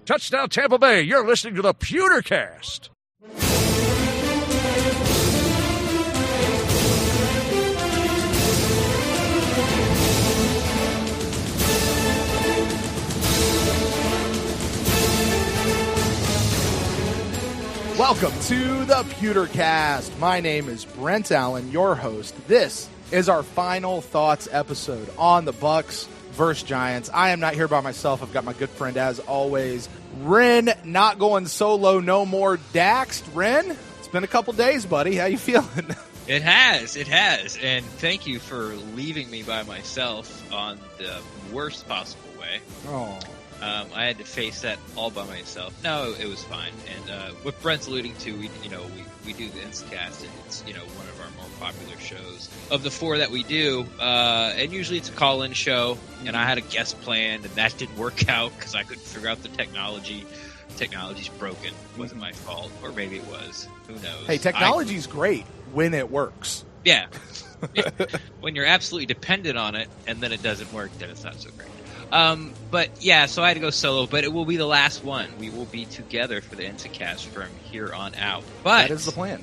Touchdown Tampa Bay. You're listening to the Pewtercast. Welcome to the Pewtercast. My name is Brent Allen, your host. This is our final thoughts episode on the Bucs versus Giants. I am not here by myself. I've got my good friend, as always, Ren. Not going solo, no more Daxed. Ren, it's been a couple days, buddy. How you feeling? It has, and thank you for leaving me by myself on the worst possible way. Oh. I had to face that all by myself. No, it was fine. And what Brent's alluding to, we do the Instacast, and it's one of our more popular shows of the four that we do. And usually it's a call-in show, and I had a guest planned, and that didn't work out because I couldn't figure out the technology. Technology's broken. It wasn't my fault, or maybe it was. Who knows? Hey, technology's great when it works. Yeah. When you're absolutely dependent on it, and then it doesn't work, then it's not so great. But yeah, so I had to go solo, but it will be the last one. We will be together for the Instacast from here on out. But that is the plan.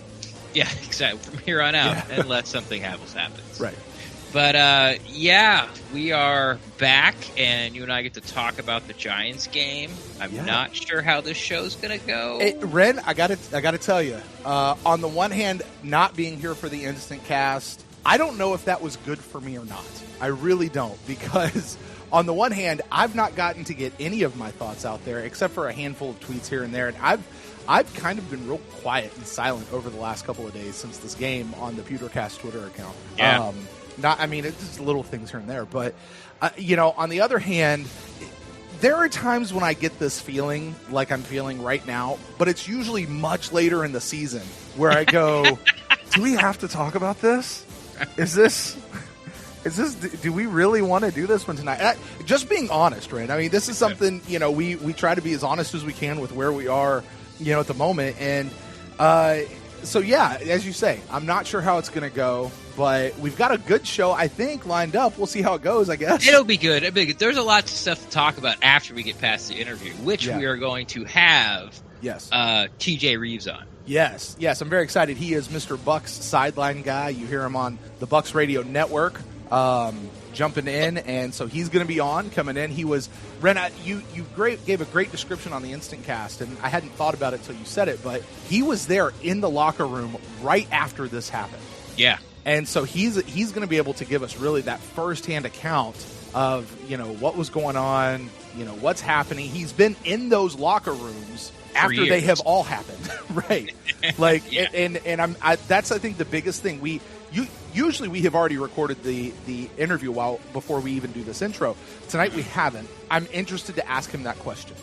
Yeah, exactly. From here on out, unless something happens. Right. But yeah, we are back, and you and I get to talk about the Giants game. I'm not sure how this show's gonna go. Hey, Ren, I gotta tell you, on the one hand, not being here for the Instant Cast, I don't know if that was good for me or not. I really don't, because on the one hand, I've not gotten to get any of my thoughts out there except for a handful of tweets here and there, and I've kind of been real quiet and silent over the last couple of days since this game on the Pewtercast Twitter account. Yeah. It's just little things here and there, but on the other hand, there are times when I get this feeling like I'm feeling right now, but it's usually much later in the season where I go, do we have to talk about this? Do we really want to do this one tonight? Just being honest, right? I mean, this is something, we try to be as honest as we can with where we are, at the moment. And so, yeah, as you say, I'm not sure how it's going to go, but we've got a good show, I think, lined up. We'll see how it goes, I guess. It'll be good. There's a lot of stuff to talk about after we get past the interview, which we are going to have TJ Rives on. Yes, I'm very excited. He is Mr. Bucs sideline guy. You hear him on the Bucs Radio Network. Jumping in, and so he's going to be coming in. He was, Ren, you gave a great description on the Instant Cast, and I hadn't thought about it till you said it, but he was there in the locker room right after this happened. Yeah. And so he's going to be able to give us really that firsthand account of, what was going on, what's happening. He's been in those locker rooms after they have all happened. Right. That's, I think, the biggest thing. Usually we have already recorded the interview before we even do this intro. Tonight we haven't. I'm interested to ask him that question.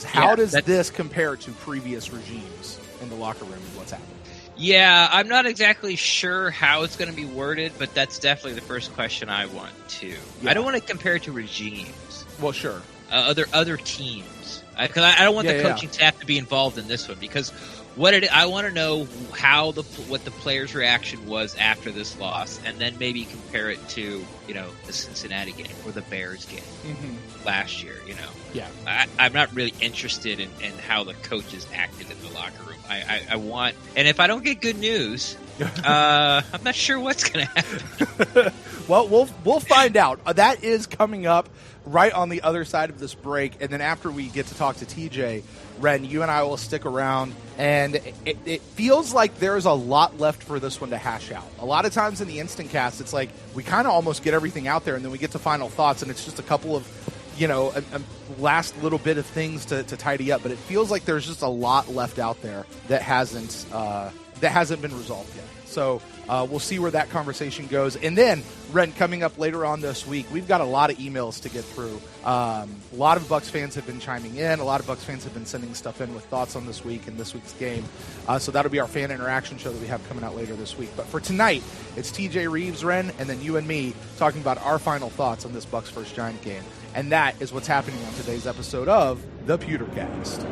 How does this compare to previous regimes in the locker room and what's happening? Yeah, I'm not exactly sure how it's going to be worded, but that's definitely the first question I want to. Yeah. I don't want to compare it to regimes. Well, sure. Other teams. Because I don't want the coaching staff to be involved in this one, because I want to know what the players' reaction was after this loss, and then maybe compare it to the Cincinnati game or the Bears game last year. Yeah, I'm not really interested in how the coaches acted in the locker room. I want, and if I don't get good news, I'm not sure what's going to happen. Well, we'll find out. That is coming up right on the other side of this break, and then after we get to talk to TJ, Ren, you and I will stick around, and it feels like there's a lot left for this one to hash out. A lot of times in the Instant Cast, it's like we kind of almost get everything out there, and then we get to final thoughts, and it's just a couple of, a last little bit of things to tidy up. But it feels like there's just a lot left out there that hasn't been resolved yet. So we'll see where that conversation goes. And then, Ren, coming up later on this week, we've got a lot of emails to get through. A lot of Bucs fans have been chiming in. A lot of Bucs fans have been sending stuff in with thoughts on this week and this week's game. So that'll be our fan interaction show that we have coming out later this week. But for tonight, it's TJ Rives, Ren, and then you and me talking about our final thoughts on this Bucs versus Giant game. And that is what's happening on today's episode of the Pewtercast.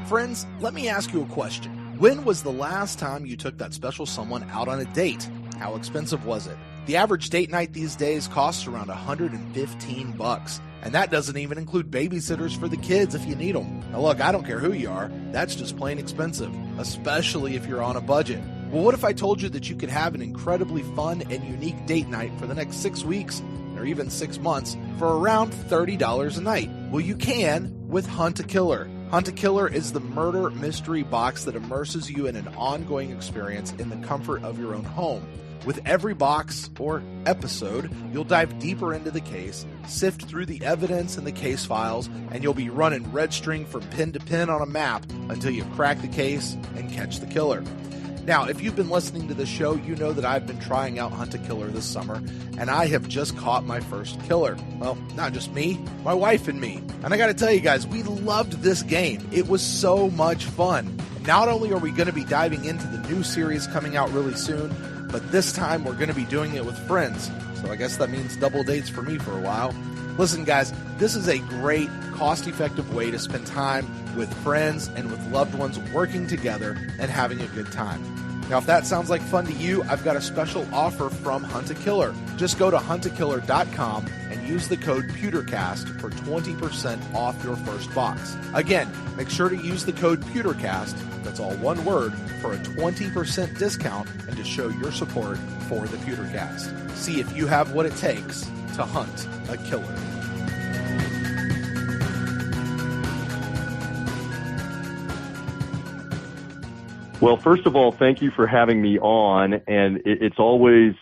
Friends, let me ask you a question. When was the last time you took that special someone out on a date? How expensive was it? The average date night these days costs around $115, and that doesn't even include babysitters for the kids if you need them. Now look, I don't care who you are, that's just plain expensive, especially if you're on a budget. Well, what if I told you that you could have an incredibly fun and unique date night for the next 6 weeks, or even 6 months, for around $30 a night? Well, you can with Hunt a Killer. Hunt a Killer is the murder mystery box that immerses you in an ongoing experience in the comfort of your own home. With every box or episode, you'll dive deeper into the case, sift through the evidence and the case files, and you'll be running red string from pin to pin on a map until you crack the case and catch the killer. Now, if you've been listening to the show, you know that I've been trying out Hunt a Killer this summer, and I have just caught my first killer. Well, not just me, my wife and me. And I gotta tell you guys, we loved this game. It was so much fun. Not only are we gonna be diving into the new series coming out really soon, but this time we're gonna be doing it with friends. So I guess that means double dates for me for a while. Listen, guys, this is a great, cost-effective way to spend time with friends and with loved ones working together and having a good time. Now, if that sounds like fun to you, I've got a special offer from Hunt a Killer. Just go to huntakiller.com and use the code PewterCast for 20% off your first box. Again, make sure to use the code PewterCast, that's all one word, for a 20% discount and to show your support for the PewterCast. See if you have what it takes to hunt a killer. Well, first of all, thank you for having me on, and it's always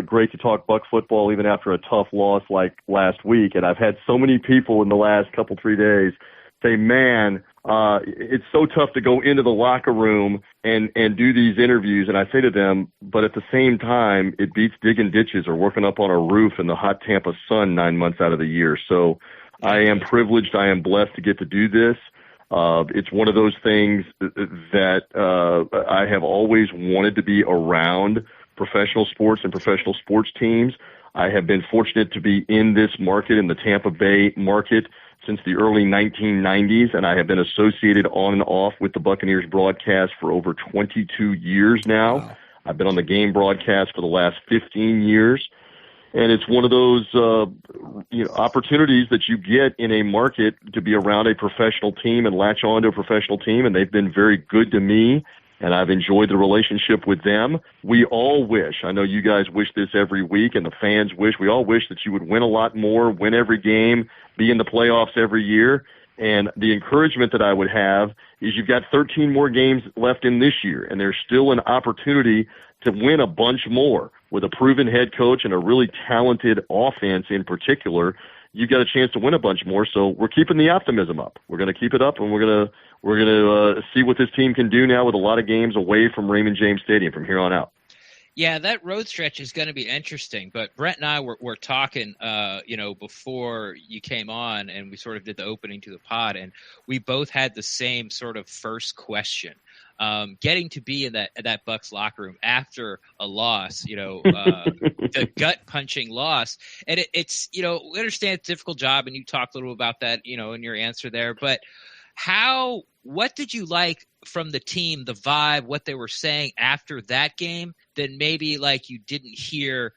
great to talk Bucs football even after a tough loss like last week. And I've had so many people in the last 3 days say, man, it's so tough to go into the locker room and do these interviews. And I say to them, but at the same time, it beats digging ditches or working up on a roof in the hot Tampa sun 9 months out of the year. So I am privileged. I am blessed to get to do this. It's one of those things that I have always wanted to be around professional sports and professional sports teams. I have been fortunate to be in this market, in the Tampa Bay market, since the early 1990s, and I have been associated on and off with the Buccaneers broadcast for over 22 years now. Wow. I've been on the game broadcast for the last 15 years. And it's one of those opportunities that you get in a market to be around a professional team and latch on to a professional team, and they've been very good to me, and I've enjoyed the relationship with them. We all wish, I know you guys wish this every week, and the fans wish, we all wish that you would win a lot more, win every game, be in the playoffs every year. And the encouragement that I would have is you've got 13 more games left in this year, and there's still an opportunity to win a bunch more. With a proven head coach and a really talented offense in particular, you got a chance to win a bunch more. So we're keeping the optimism up. We're going to keep it up, and we're going to see what this team can do now with a lot of games away from Raymond James Stadium from here on out. Yeah, that road stretch is going to be interesting. But Brent and I were talking, before you came on, and we sort of did the opening to the pod, and we both had the same sort of first question. Getting to be in that Bucs locker room after a loss, the gut punching loss, and it's we understand it's a difficult job, and you talked a little about that, in your answer there. But what did you like from the team, the vibe, what they were saying after that game that maybe like you didn't hear?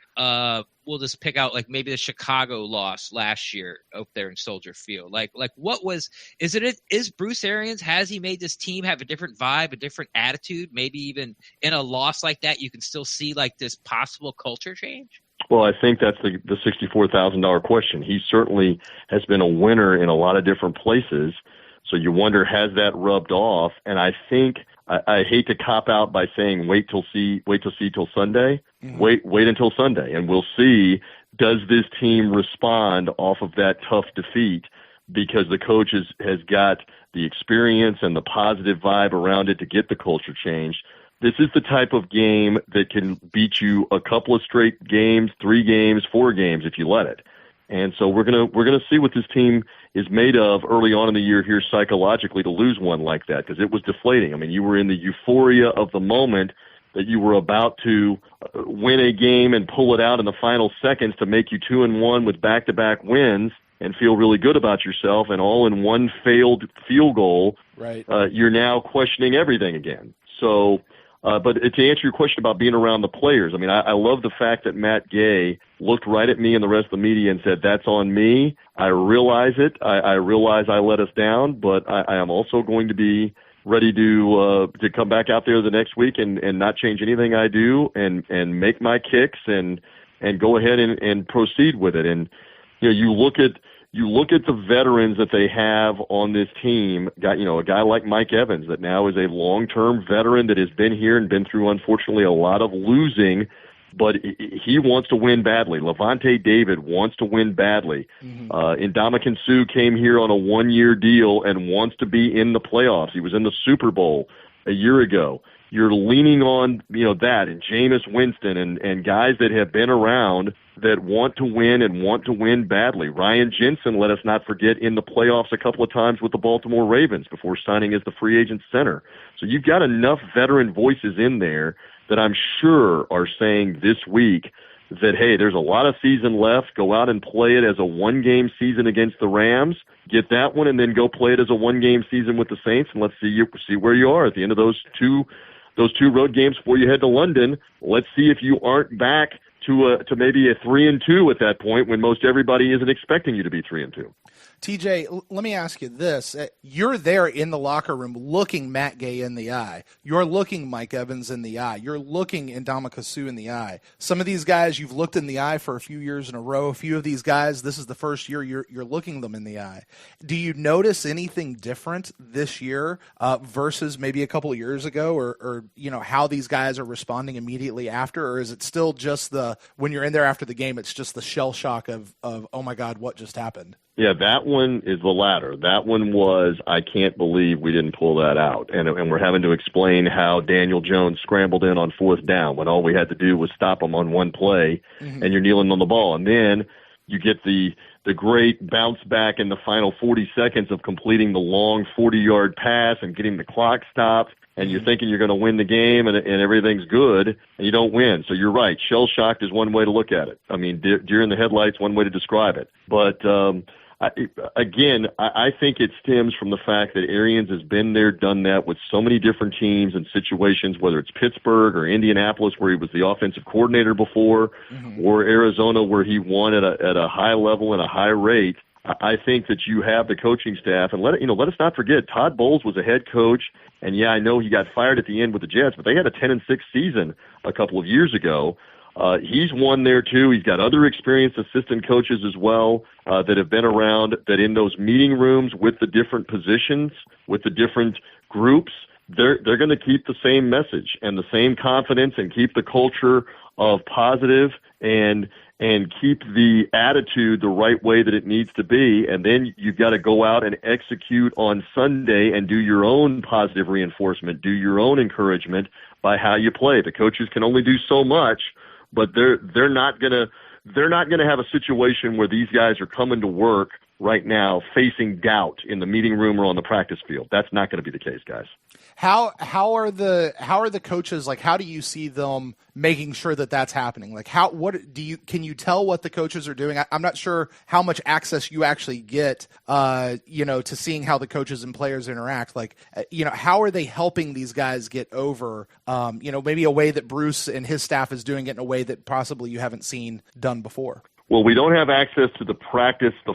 We'll just pick out like maybe the Chicago loss last year up there in Soldier Field. Like what was, is Bruce Arians, has he made this team have a different vibe, a different attitude? Maybe even in a loss like that, you can still see like this possible culture change? Well, I think that's the $64,000 question. He certainly has been a winner in a lot of different places. So you wonder, has that rubbed off? And I think I hate to cop out by saying wait till Sunday. Mm-hmm. Wait until Sunday, and we'll see. Does this team respond off of that tough defeat? Because the coach has got the experience and the positive vibe around it to get the culture changed. This is the type of game that can beat you a couple of straight games, 3 games, 4 games if you let it. And so we're gonna see what this team is made of early on in the year here psychologically to lose one like that, because it was deflating. I mean, you were in the euphoria of the moment that you were about to win a game and pull it out in the final seconds to make you 2-1 with back-to-back wins and feel really good about yourself, and all in one failed field goal, right? You're now questioning everything again. So But to answer your question about being around the players, I mean, I love the fact that Matt Gay looked right at me and the rest of the media and said, that's on me. I realize it. I realize I let us down, but I am also going to be ready to come back out there the next week and not change anything I do and make my kicks and go ahead and proceed with it. And, you look at the veterans that they have on this team. A guy like Mike Evans that now is a long-term veteran that has been here and been through, unfortunately, a lot of losing, but he wants to win badly. Levante David wants to win badly. Mm-hmm. Ndamukong Suh came here on a one-year deal and wants to be in the playoffs. He was in the Super Bowl a year ago. You're leaning on, that and Jameis Winston and guys that have been around that want to win and want to win badly. Ryan Jensen, let us not forget, in the playoffs a couple of times with the Baltimore Ravens before signing as the free agent center. So you've got enough veteran voices in there that I'm sure are saying this week that, hey, there's a lot of season left. Go out and play it as a one-game season against the Rams. Get that one, and then go play it as a one-game season with the Saints, and let's see where you are at the end of those two road games before you head to London. Let's see if you aren't back to maybe a 3-2 at that point when most everybody isn't expecting you to be 3-2. TJ, let me ask you this. You're there in the locker room looking Matt Gay in the eye. You're looking Mike Evans in the eye. You're looking Ndamukong Suh in the eye. Some of these guys you've looked in the eye for a few years in a row. A few of these guys, this is the first year you're looking them in the eye. Do you notice anything different this year versus maybe a couple of years ago, or how these guys are responding immediately after, or is it still just when you're in there after the game, it's just the shell shock of oh my God, what just happened? Yeah, that one is the latter. That one was, I can't believe we didn't pull that out. And we're having to explain how Daniel Jones scrambled in on fourth down when all we had to do was stop him on one play, mm-hmm. and you're kneeling on the ball. And then you get the great bounce back in the final 40 seconds of completing the long 40-yard pass and getting the clock stopped, and you're thinking you're going to win the game and everything's good, and you don't win. So you're right. Shell-shocked is one way to look at it. I mean, deer in the headlights, one way to describe it. But I think it stems from the fact that Arians has been there, done that with so many different teams and situations, whether it's Pittsburgh or Indianapolis, where he was the offensive coordinator before, mm-hmm. or Arizona, where he won at a high level and a high rate. I think that you have the coaching staff, and let us not forget, Todd Bowles was a head coach, and I know he got fired at the end with the Jets, but they had a 10-6 season a couple of years ago. He's won there too. He's got other experienced assistant coaches as well that have been around, that in those meeting rooms with the different positions, with the different groups, they're going to keep the same message and the same confidence and keep the culture of positive and keep the attitude the right way that it needs to be. And then you've got to go out and execute on Sunday and do your own positive reinforcement, do your own encouragement by how you play. The coaches can only do so much, but they're not going to have a situation where these guys are coming to work right now facing doubt in the meeting room or on the practice field. That's not going to be the case, guys. How are the coaches, like, how do you see them making sure that that's happening? Like, can you tell what the coaches are doing? I'm not sure how much access you actually get, to seeing how the coaches and players interact. Like, how are they helping these guys get over, maybe a way that Bruce and his staff is doing it in a way that possibly you haven't seen done before? Well, we don't have access to the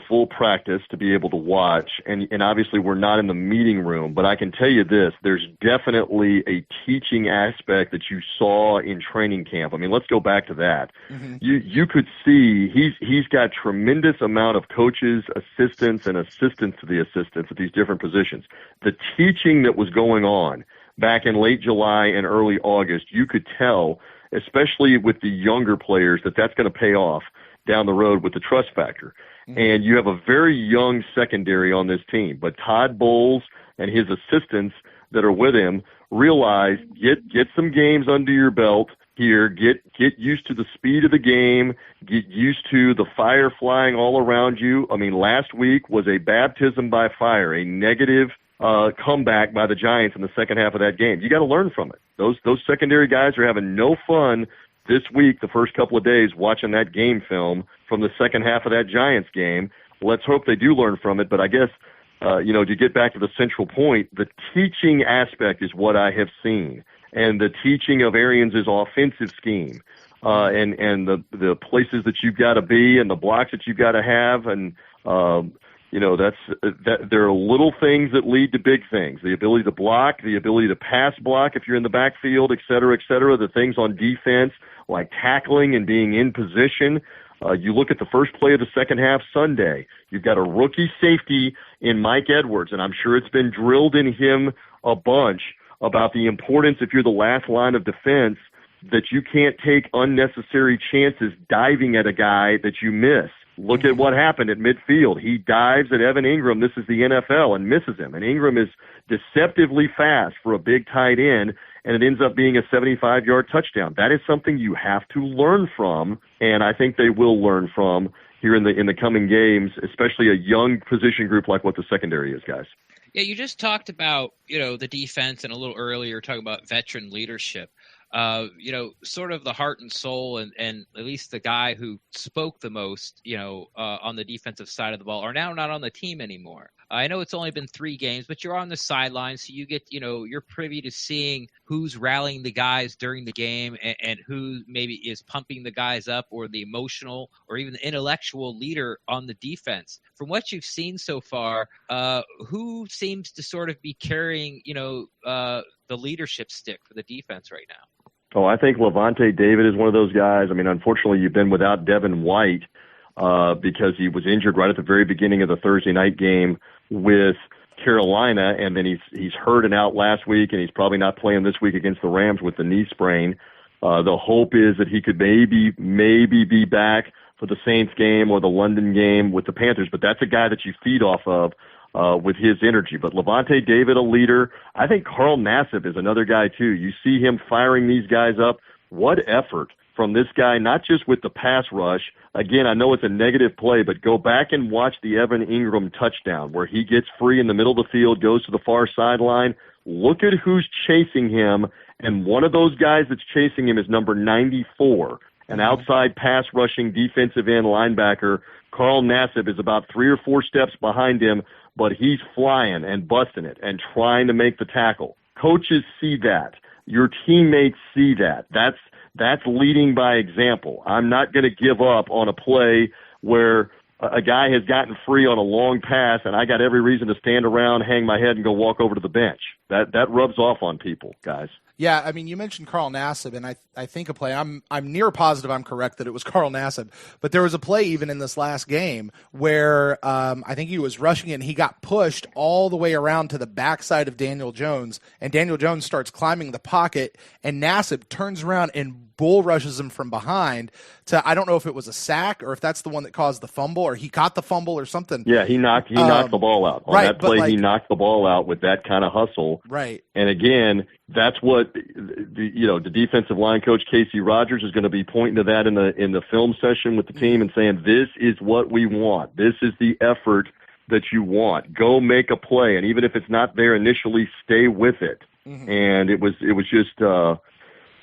full practice to be able to watch, and obviously we're not in the meeting room, but I can tell you this, there's definitely a teaching aspect that you saw in training camp. I mean, let's go back to that. Mm-hmm. You could see he's got tremendous amount of coaches, assistants, and assistants to the assistants at these different positions. The teaching that was going on back in late July and early August, you could tell, especially with the younger players, that's going to pay off down the road with the trust factor. Mm-hmm. And you have a very young secondary on this team, but Todd Bowles and his assistants that are with him realize, get some games under your belt here, get used to the speed of the game, get used to the fire flying all around you. I mean, last week was a baptism by fire, a negative comeback by the Giants in the second half of that game. You got to learn from it. Those secondary guys are having no fun this week, the first couple of days, watching that game film from the second half of that Giants game. Let's hope they do learn from it. But I guess, to get back to the central point, the teaching aspect is what I have seen. and the teaching of Arians' offensive scheme, and the places that you've got to be and the blocks that you've got to have, and there are little things that lead to big things. The ability to block, the ability to pass block if you're in the backfield, et cetera, the things on defense like tackling and being in position. You look at the first play of the second half Sunday, you've got a rookie safety in Mike Edwards, and I'm sure it's been drilled in him a bunch about the importance, if you're the last line of defense, that you can't take unnecessary chances diving at a guy that you miss. Look at what happened at midfield. He dives at Evan Ingram. This is the NFL, and misses him. And Ingram is deceptively fast for a big tight end, and it ends up being a 75-yard touchdown. That is something you have to learn from, and I think they will learn from here in the coming games, especially a young position group like what the secondary is, guys. Yeah, you just talked about, the defense, and a little earlier talking about veteran leadership. Sort of the heart and soul and at least the guy who spoke the most, on the defensive side of the ball are now not on the team anymore. I know it's only been 3 games, but you're on the sidelines, so you get, you're privy to seeing who's rallying the guys during the game and who maybe is pumping the guys up, or the emotional or even the intellectual leader on the defense. From what you've seen so far, who seems to sort of be carrying, the leadership stick for the defense right now? Oh, I think Levante David is one of those guys. I mean, unfortunately, you've been without Devin White because he was injured right at the very beginning of the Thursday night game with Carolina, and then he's hurt and out last week, and he's probably not playing this week against the Rams with the knee sprain. The hope is that he could maybe be back for the Saints game or the London game with the Panthers, but that's a guy that you feed off of with his energy. But Levante David, a leader. I think Carl Nassib is another guy, too. You see him firing these guys up. What effort from this guy, not just with the pass rush. Again, I know it's a negative play, but go back and watch the Evan Ingram touchdown where he gets free in the middle of the field, goes to the far sideline. Look at who's chasing him, and one of those guys that's chasing him is number 94, an outside pass rushing defensive end linebacker. Carl Nassib is about 3 or 4 steps behind him, but he's flying and busting it and trying to make the tackle. Coaches see that. Your teammates see that. That's leading by example. I'm not going to give up on a play where a guy has gotten free on a long pass and I got every reason to stand around, hang my head, and go walk over to the bench. That rubs off on people, guys. Yeah, I mean, you mentioned Carl Nassib, and I think a play. I'm near positive I'm correct that it was Carl Nassib, but there was a play even in this last game where I think he was rushing it, and he got pushed all the way around to the backside of Daniel Jones, and Daniel Jones starts climbing the pocket, and Nassib turns around and bull rushes him from behind to, I don't know if it was a sack or if that's the one that caused the fumble, or he caught the fumble or something. Yeah, he knocked the ball out. On that play, he knocked the ball out with that kind of hustle. Right. And again, that's what the defensive line coach Casey Rogers is going to be pointing to that in the film session with the team and saying, this is what we want. This is the effort that you want. Go make a play, and even if it's not there initially, stay with it. Mm-hmm. And it was just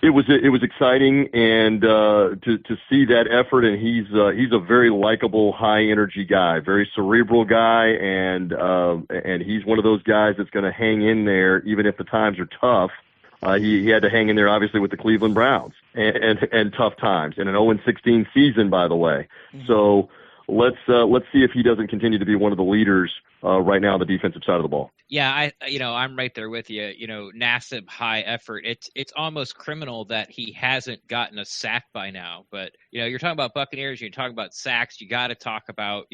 it was exciting, and to see that effort. And he's a very likable, high energy guy, very cerebral guy, and he's one of those guys that's going to hang in there even if the times are tough. He had to hang in there, obviously, with the Cleveland Browns and tough times, and an 0-16 season, by the way. Mm-hmm. So let's see if he doesn't continue to be one of the leaders right now on the defensive side of the ball. Yeah, I'm right there with you. Nassib, high effort. It's almost criminal that he hasn't gotten a sack by now. But you're talking about Buccaneers, you're talking about sacks. You got to talk about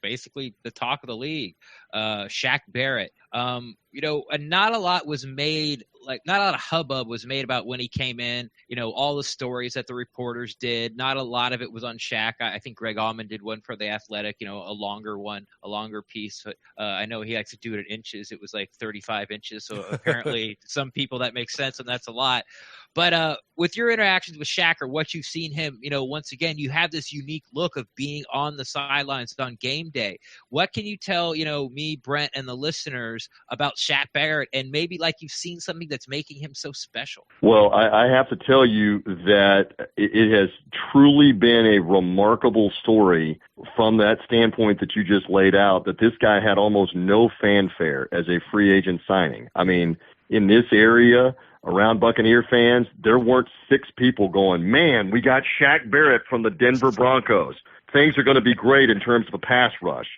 basically the talk of the league, Shaq Barrett. And not a lot was made. Not a lot of hubbub was made about when he came in, all the stories that the reporters did. Not a lot of it was on Shaq. I think Greg Allman did one for The Athletic, a longer piece. But I know he likes to do it in inches. It was like 35 inches. So apparently to some people that makes sense, and that's a lot. But with your interactions with Shaq or what you've seen him, once again, you have this unique look of being on the sidelines on game day. What can you tell, me, Brent, and the listeners about Shaq Barrett, and maybe you've seen something that's making him so special? Well, I have to tell you that it has truly been a remarkable story from that standpoint that you just laid out, that this guy had almost no fanfare as a free agent signing. I mean, in this area, around Buccaneer fans, there weren't 6 people going, man, we got Shaq Barrett from the Denver Broncos. Things are going to be great in terms of a pass rush.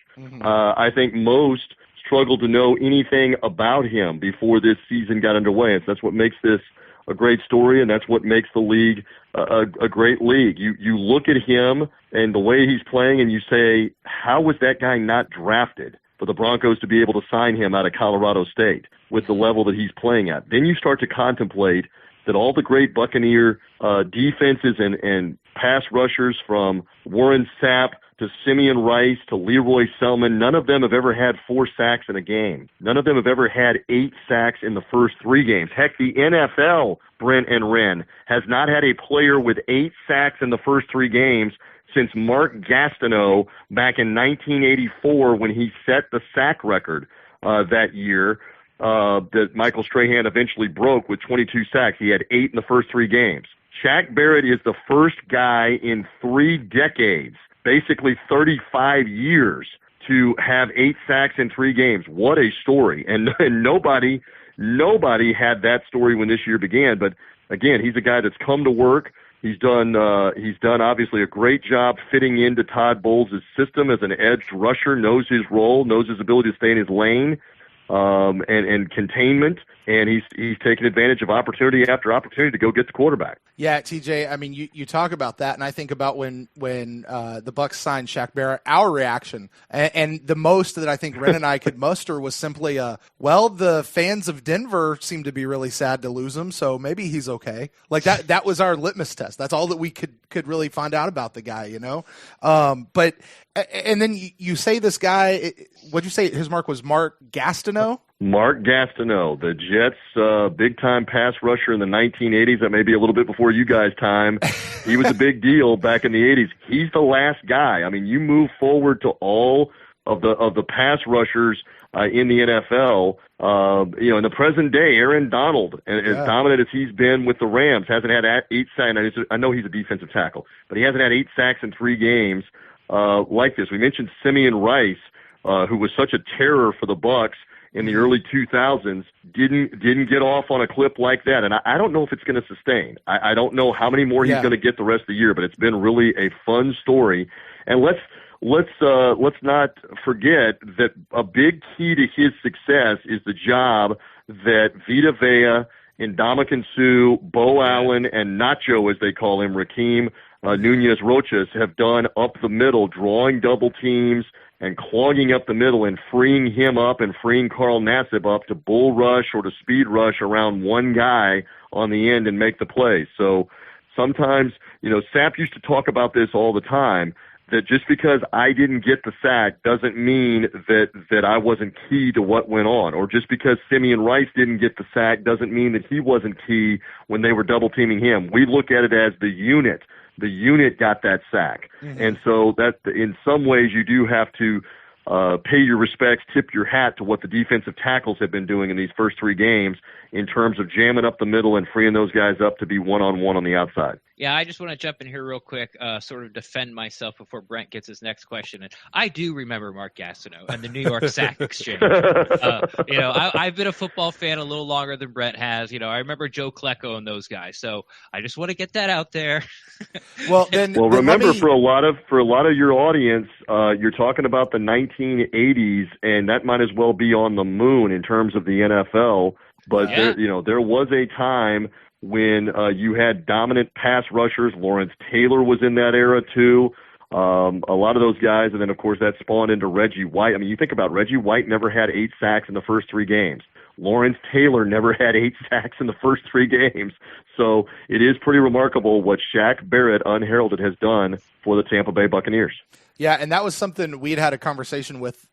I think most struggled to know anything about him before this season got underway. And so that's what makes this a great story, and that's what makes the league a great league. You look at him and the way he's playing, and you say, how was that guy not drafted for the Broncos to be able to sign him out of Colorado State with the level that he's playing at? Then you start to contemplate that all the great Buccaneer defenses and pass rushers, from Warren Sapp to Simeon Rice to Leroy Selman, none of them have ever had 4 sacks in a game. None of them have ever had 8 sacks in the first 3 games. Heck, the NFL, Brent and Wren, has not had a player with 8 sacks in the first 3 games since Mark Gastineau back in 1984, when he set the sack record that year that Michael Strahan eventually broke with 22 sacks. He had 8 in the first 3 games. Shaq Barrett is the first guy in 3 decades, basically 35 years, to have 8 sacks in 3 games. What a story. And nobody had that story when this year began. But again, he's a guy that's come to work. He's done obviously a great job fitting into Todd Bowles' system as an edge rusher, knows his role, knows his ability to stay in his lane, and containment, and he's taken advantage of opportunity after opportunity to go get the quarterback. Yeah, TJ, I mean, you talk about that, and I think about when the Bucs signed Shaq Barrett, our reaction, and the most that I think Ren and I could muster was simply, the fans of Denver seem to be really sad to lose him, so maybe he's okay. Like that was our litmus test. That's all that we could really find out about the guy, you know? But then you say this guy, what'd you say his mark was? Mark Gastineau? Mark Gastineau, the Jets' big-time pass rusher in the 1980s. That may be a little bit before you guys' time. He was a big deal back in the 80s. He's the last guy. I mean, you move forward to all of the pass rushers in the NFL. In the present day, Aaron Donald, as dominant as he's been with the Rams, hasn't had 8 sacks. I know he's a defensive tackle, but he hasn't had 8 sacks in 3 games like this. We mentioned Simeon Rice, who was such a terror for the Bucs in the early 2000s, didn't get off on a clip like that. And I don't know if it's going to sustain. I don't know how many more he's going to get the rest of the year, but it's been really a fun story. And let's not forget that a big key to his success is the job that Vita Vea, Ndamukong Suh, Bo Allen, and Nacho, as they call him, Raheem Nunez Roches, have done up the middle, drawing double teams and clogging up the middle and freeing him up and freeing Carl Nassib up to bull rush or to speed rush around one guy on the end and make the play. So sometimes, Sapp used to talk about this all the time, that just because I didn't get the sack doesn't mean that I wasn't key to what went on. Or just because Simeon Rice didn't get the sack doesn't mean that he wasn't key when they were double teaming him. We look at it as the unit. The unit got that sack. Mm-hmm. And so that in some ways you do have to pay your respects, tip your hat to what the defensive tackles have been doing in these first 3 games in terms of jamming up the middle and freeing those guys up to be one-on-one on the outside. Yeah, I just want to jump in here real quick, sort of defend myself before Brent gets his next question. And I do remember Mark Gastineau and the New York sack exchange. I've been a football fan a little longer than Brent has. I remember Joe Klecko and those guys. So I just want to get that out there. Well, remember, for a lot of your audience, you're talking about the 1980s, and that might as well be on the moon in terms of the NFL. But there was a time when you had dominant pass rushers. Lawrence Taylor was in that era too. A lot of those guys, and then of course that spawned into Reggie White. I mean, you think about Reggie White never had 8 sacks in the first 3 games. Lawrence Taylor never had 8 sacks in the first 3 games. So it is pretty remarkable what Shaq Barrett, unheralded, has done for the Tampa Bay Buccaneers. Yeah, and that was something we had a conversation with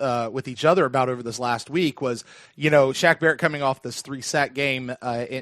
each other about over this last week was, Shaq Barrett coming off this 3-sack game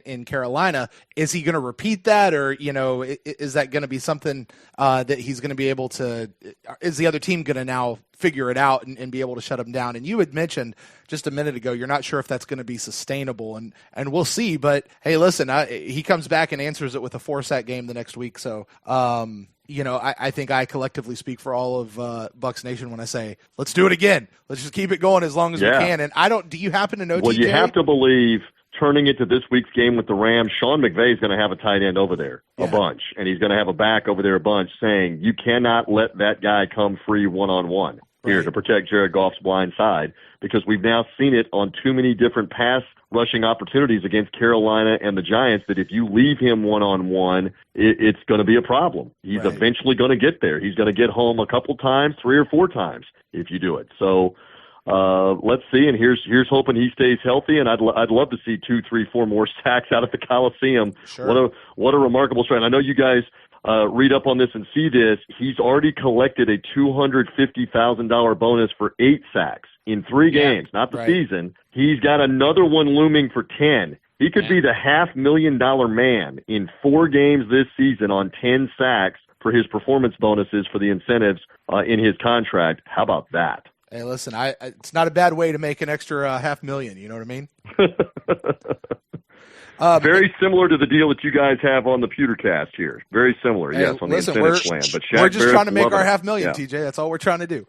in Carolina. Is he going to repeat that, or, is that going to be something that he's going to be able to – is the other team going to now figure it out and be able to shut him down? And you had mentioned just a minute ago you're not sure if that's going to be sustainable, and we'll see. But, hey, listen, he comes back and answers it with a 4-sack game the next week, so I think I collectively speak for all of Bucs Nation when I say, let's do it again. Let's just keep it going as long as we can. And do you happen to know, Well, TJ? You have to believe turning it to this week's game with the Rams, Sean McVay is going to have a tight end over there a bunch, and he's going to have a back over there a bunch saying, you cannot let that guy come free one-on-one here to protect Jared Goff's blind side, because we've now seen it on too many different pass rushing opportunities against Carolina and the Giants that if you leave him one-on-one, it's going to be a problem. He's eventually going to get there. He's going to get home a couple times, 3 or 4 times if you do it. So let's see, and here's hoping he stays healthy, and I'd love to see 2, 3, 4 more sacks out at the Coliseum. Sure. What a remarkable strike. I know you guys read up on this and see this. He's already collected a $250,000 bonus for 8 sacks in 3 games, not the season. He's got another one looming for 10. He could be the $500,000 man in 4 games this season on 10 sacks for his performance bonuses for the incentives in his contract. How about that? Hey, listen, it's not a bad way to make an extra $500,000. You know what I mean? Very similar to the deal that you guys have on the Pewtercast here. Very similar, yes, on the incentive plan. But we're just trying to make our $500,000, TJ. That's all we're trying to do.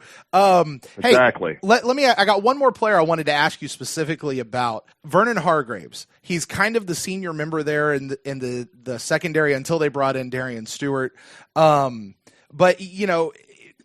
Exactly. Hey, I got one more player I wanted to ask you specifically about. Vernon Hargreaves. He's kind of the senior member there in the secondary until they brought in Darian Stewart. But, you know,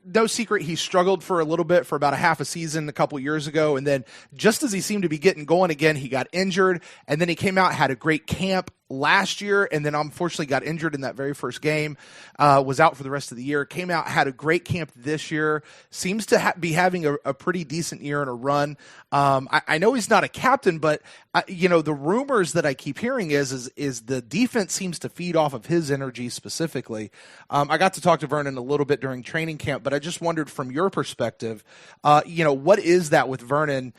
no secret, he struggled for a little bit for about a half a season a couple years ago, and then just as he seemed to be getting going again, he got injured, and then he came out, had a great camp last year, and then unfortunately got injured in that very first game, was out for the rest of the year, came out, had a great camp this year, seems to be having a pretty decent year in a run. I know he's not a captain, but you know, the rumors that I keep hearing is the defense seems to feed off of his energy specifically. I got to talk to Vernon a little bit during training camp, but I just wondered from your perspective, you know, what is that with Vernon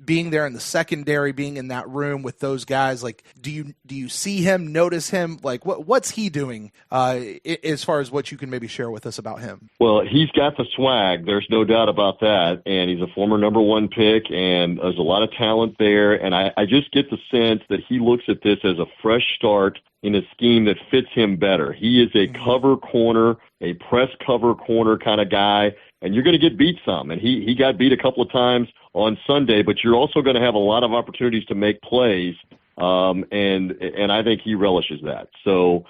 being there in the secondary, being in that room with those guys? Like, do you see him, notice him? Like, what's he doing as far as what you can maybe share with us about him? Well, he's got the swag. There's no doubt about that. And he's a former number 1 pick, and there's a lot of talent there. And I just get the sense that he looks at this as a fresh start in a scheme that fits him better. He is a cover corner, a press cover corner kind of guy, and you're going to get beat some. And he got beat a couple of times on Sunday, but you're also going to have a lot of opportunities to make plays. And I think he relishes that. So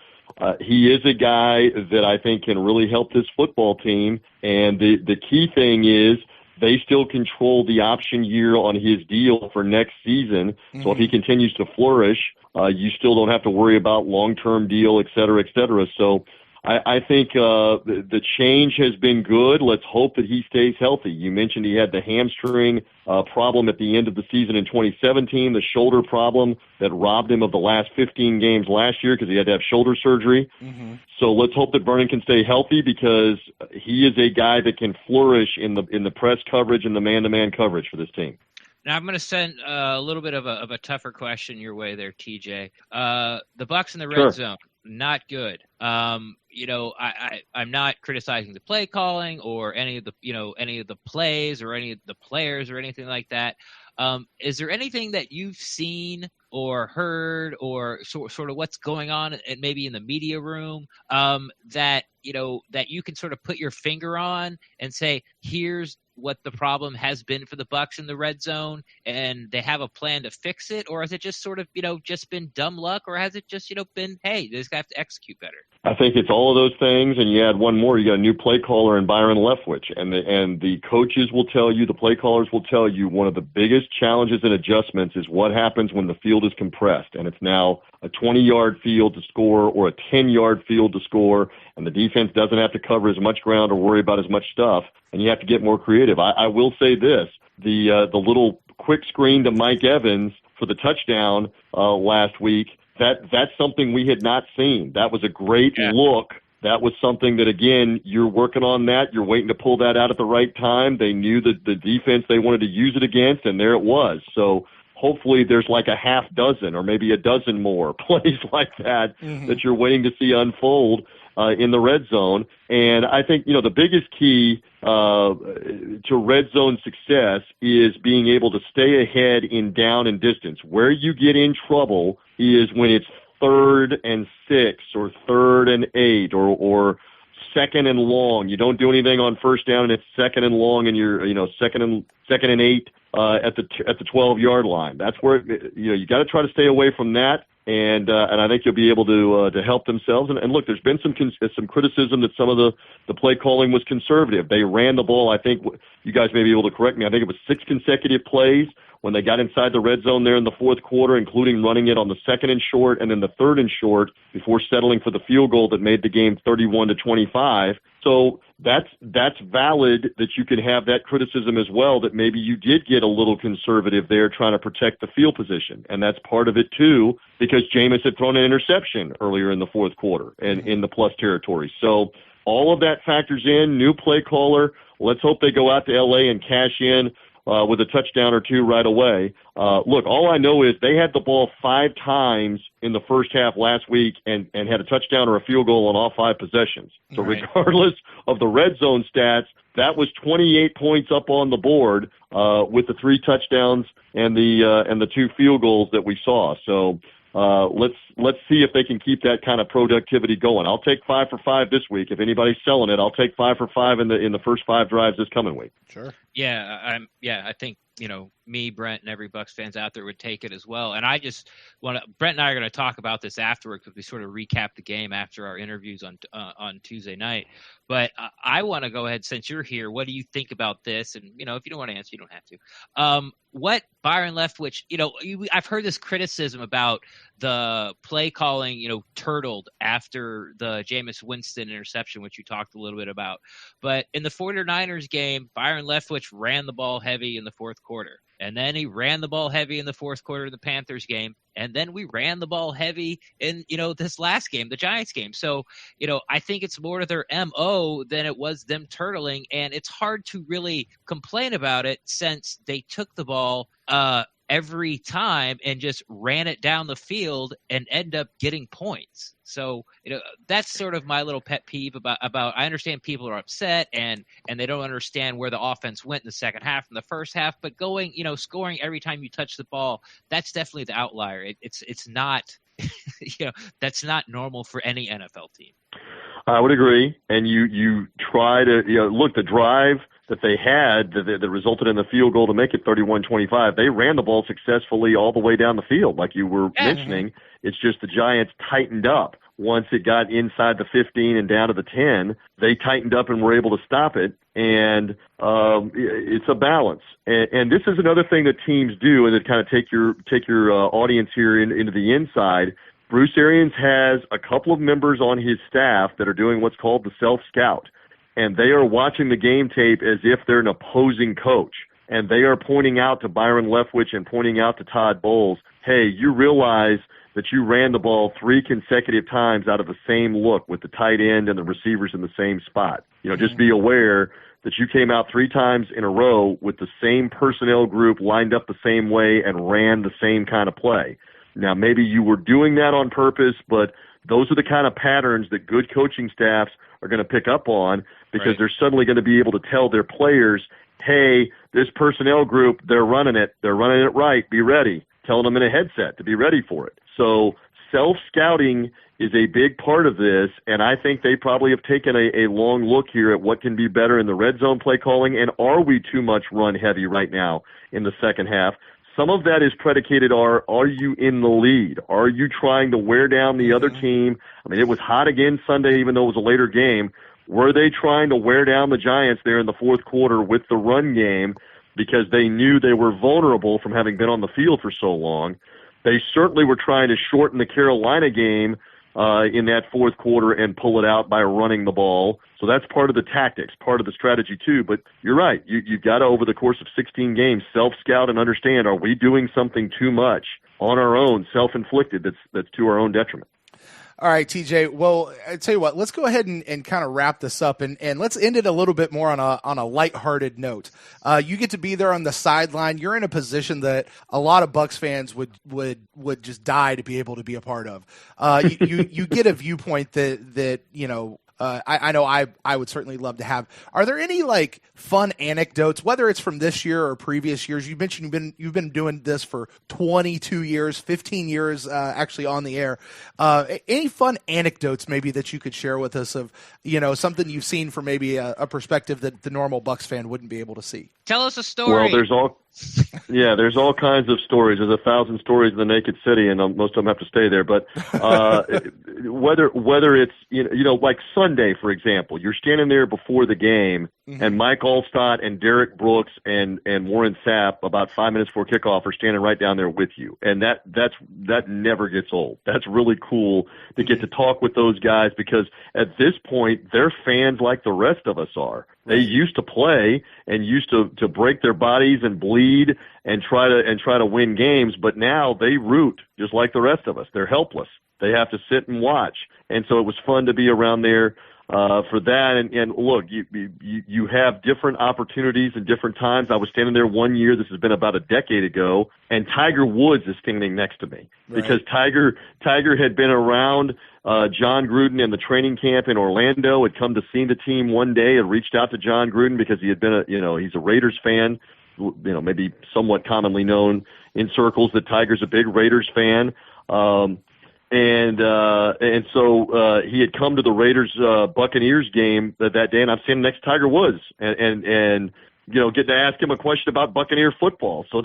he is a guy that I think can really help this football team. And the key thing is they still control the option year on his deal for next season. So if he continues to flourish, you still don't have to worry about long-term deal, et cetera, et cetera. So I think the change has been good. Let's hope that he stays healthy. You mentioned he had the hamstring problem at the end of the season in 2017, the shoulder problem that robbed him of the last 15 games last year because he had to have shoulder surgery. So let's hope that Vernon can stay healthy, because he is a guy that can flourish in the press coverage and the man-to-man coverage for this team. Now I'm going to send a little bit of a tougher question your way there, TJ. The Bucs in the red zone, not good. You know, I'm not criticizing the play calling or any of the plays or any of the players or anything like that. Is there anything that you've seen or heard or sort of what's going on maybe in the media room that you can sort of put your finger on and say, here's what the problem has been for the Bucs in the red zone, and they have a plan to fix it? Or has it just sort of, just been dumb luck, or has it just, been, hey, they just have to execute better? I think it's all of those things, and you add one more. You got a new play caller in Byron Leftwich, and the coaches will tell you, the play callers will tell you, one of the biggest challenges and adjustments is what happens when the field is compressed, and it's now a 20-yard field to score or a 10-yard field to score, and the defense doesn't have to cover as much ground or worry about as much stuff, and you have to get more creative. I will say this, the little quick screen to Mike Evans for the touchdown last week, that's something we had not seen. That was a great look. That was something that, again, you're working on that. You're waiting to pull that out at the right time. They knew that the defense they wanted to use it against, and there it was. So hopefully there's like a half dozen or maybe a dozen more plays like that that you're waiting to see unfold in the red zone. And I think, the biggest key to red zone success is being able to stay ahead in down and distance. Where you get in trouble is when it's 3rd and 6 or 3rd and 8 or 2nd and long. You don't do anything on first down, and it's 2nd and long, and you're, 2nd and 8, at the 12-yard line. That's where you got to try to stay away from that. And I think you'll be able to help themselves. And look, there's been some criticism that some of the play calling was conservative. They ran the ball. I think you guys may be able to correct me. I think it was 6 consecutive plays when they got inside the red zone there in the fourth quarter, including running it on the 2nd and short and then the 3rd and short before settling for the field goal that made the game 31-25. So that's valid that you can have that criticism as well, that maybe you did get a little conservative there trying to protect the field position. And that's part of it too, because Jameis had thrown an interception earlier in the fourth quarter and in the plus territory. So all of that factors in. New play caller. Let's hope they go out to L.A. and cash in with a touchdown or two right away. Look, all I know is they had the ball 5 times in the first half last week and had a touchdown or a field goal on all 5 possessions. So right. Regardless of the red zone stats, that was 28 points up on the board with the 3 touchdowns and the 2 field goals that we saw. So let's see if they can keep that kind of productivity going. I'll take 5 for 5 this week. If anybody's selling it, I'll take 5 for 5 in the first 5 drives this coming week. Sure. Yeah, I think me, Brent, and every Bucs fans out there would take it as well. And I just want to. Brent and I are going to talk about this afterward because we sort of recap the game after our interviews on Tuesday night. But I want to go ahead, since you're here. What do you think about this? And if you don't want to answer, you don't have to. What Byron Leftwich? I've heard this criticism about the play calling, turtled after the Jameis Winston interception, which you talked a little bit about. But in the 49ers game, Byron Leftwich ran the ball heavy in the fourth quarter. And then he ran the ball heavy in the fourth quarter of the Panthers game. And then we ran the ball heavy in, this last game, the Giants game. So, I think it's more to their MO than it was them turtling. And it's hard to really complain about it since they took the ball every time and just ran it down the field and end up getting points. So, that's sort of my little pet peeve about I understand people are upset and they don't understand where the offense went in the second half and the first half, but scoring every time you touch the ball, that's definitely the outlier. It's not, that's not normal for any NFL team. I would agree. And you try to, look, the drive that they had that resulted in the field goal to make it 31-25, they ran the ball successfully all the way down the field, like you were mentioning. It's just the Giants tightened up. Once it got inside the 15 and down to the 10, they tightened up and were able to stop it. And it's a balance. And this is another thing that teams do, and to kind of take your audience here into the inside. Bruce Arians has a couple of members on his staff that are doing what's called the self-scout. And they are watching the game tape as if they're an opposing coach. And they are pointing out to Byron Leftwich and pointing out to Todd Bowles, hey, you realize that you ran the ball 3 consecutive times out of the same look with the tight end and the receivers in the same spot. Just be aware that you came out 3 times in a row with the same personnel group lined up the same way and ran the same kind of play. Now, maybe you were doing that on purpose, but those are the kind of patterns that good coaching staffs are going to pick up on because they're suddenly going to be able to tell their players, hey, this personnel group, they're running it right, be ready, telling them in a headset to be ready for it. So self-scouting is a big part of this, and I think they probably have taken a long look here at what can be better in the red zone play calling, and are we too much run heavy right now in the second half? Some of that is predicated are you in the lead? Are you trying to wear down the other team? I mean, it was hot again Sunday, even though it was a later game. Were they trying to wear down the Giants there in the fourth quarter with the run game because they knew they were vulnerable from having been on the field for so long? They certainly were trying to shorten the Carolina game in that fourth quarter and pull it out by running the ball. So that's part of the tactics, part of the strategy too. But you're right. You've got to, over the course of 16 games, self-scout and understand, are we doing something too much on our own, self-inflicted, that's to our own detriment? All right, TJ. Well, I tell you what, let's go ahead and kind of wrap this up and let's end it a little bit more on a lighthearted note. You get to be there on the sideline. You're in a position that a lot of Bucs fans would just die to be able to be a part of. You get a viewpoint that I know I would certainly love to have. Are there any fun anecdotes, whether it's from this year or previous years? You mentioned you've been doing this for 22 years, 15 years actually on the air. Any fun anecdotes maybe that you could share with us of something you've seen from maybe a perspective that the normal Bucs fan wouldn't be able to see? Tell us a story. Well, there's all Yeah, there's all kinds of stories. There's 1,000 stories in the Naked City, and most of them have to stay there. But whether it's like Sunday, for example, you're standing there before the game, and Mike Allstott and Derek Brooks and Warren Sapp about 5 minutes before kickoff are standing right down there with you, and that never gets old. That's really cool to get to talk with those guys, because at this point they're fans like the rest of us are. They used to play and used to break their bodies and bleed and try to win games, but now they root just like the rest of us. They're helpless. They have to sit and watch, and so it was fun to be around there for that. And look, you have different opportunities and different times. I was standing there one year. This has been about a decade ago, and Tiger Woods is standing next to me because Tiger had been around John Gruden in the training camp in Orlando, had come to see the team one day, had reached out to John Gruden because he had been he's a Raiders fan, maybe somewhat commonly known in circles that Tiger's a big Raiders fan. And so he had come to the Raiders Buccaneers game that day, and I'm standing next to Tiger Woods and getting to ask him a question about Buccaneer football. So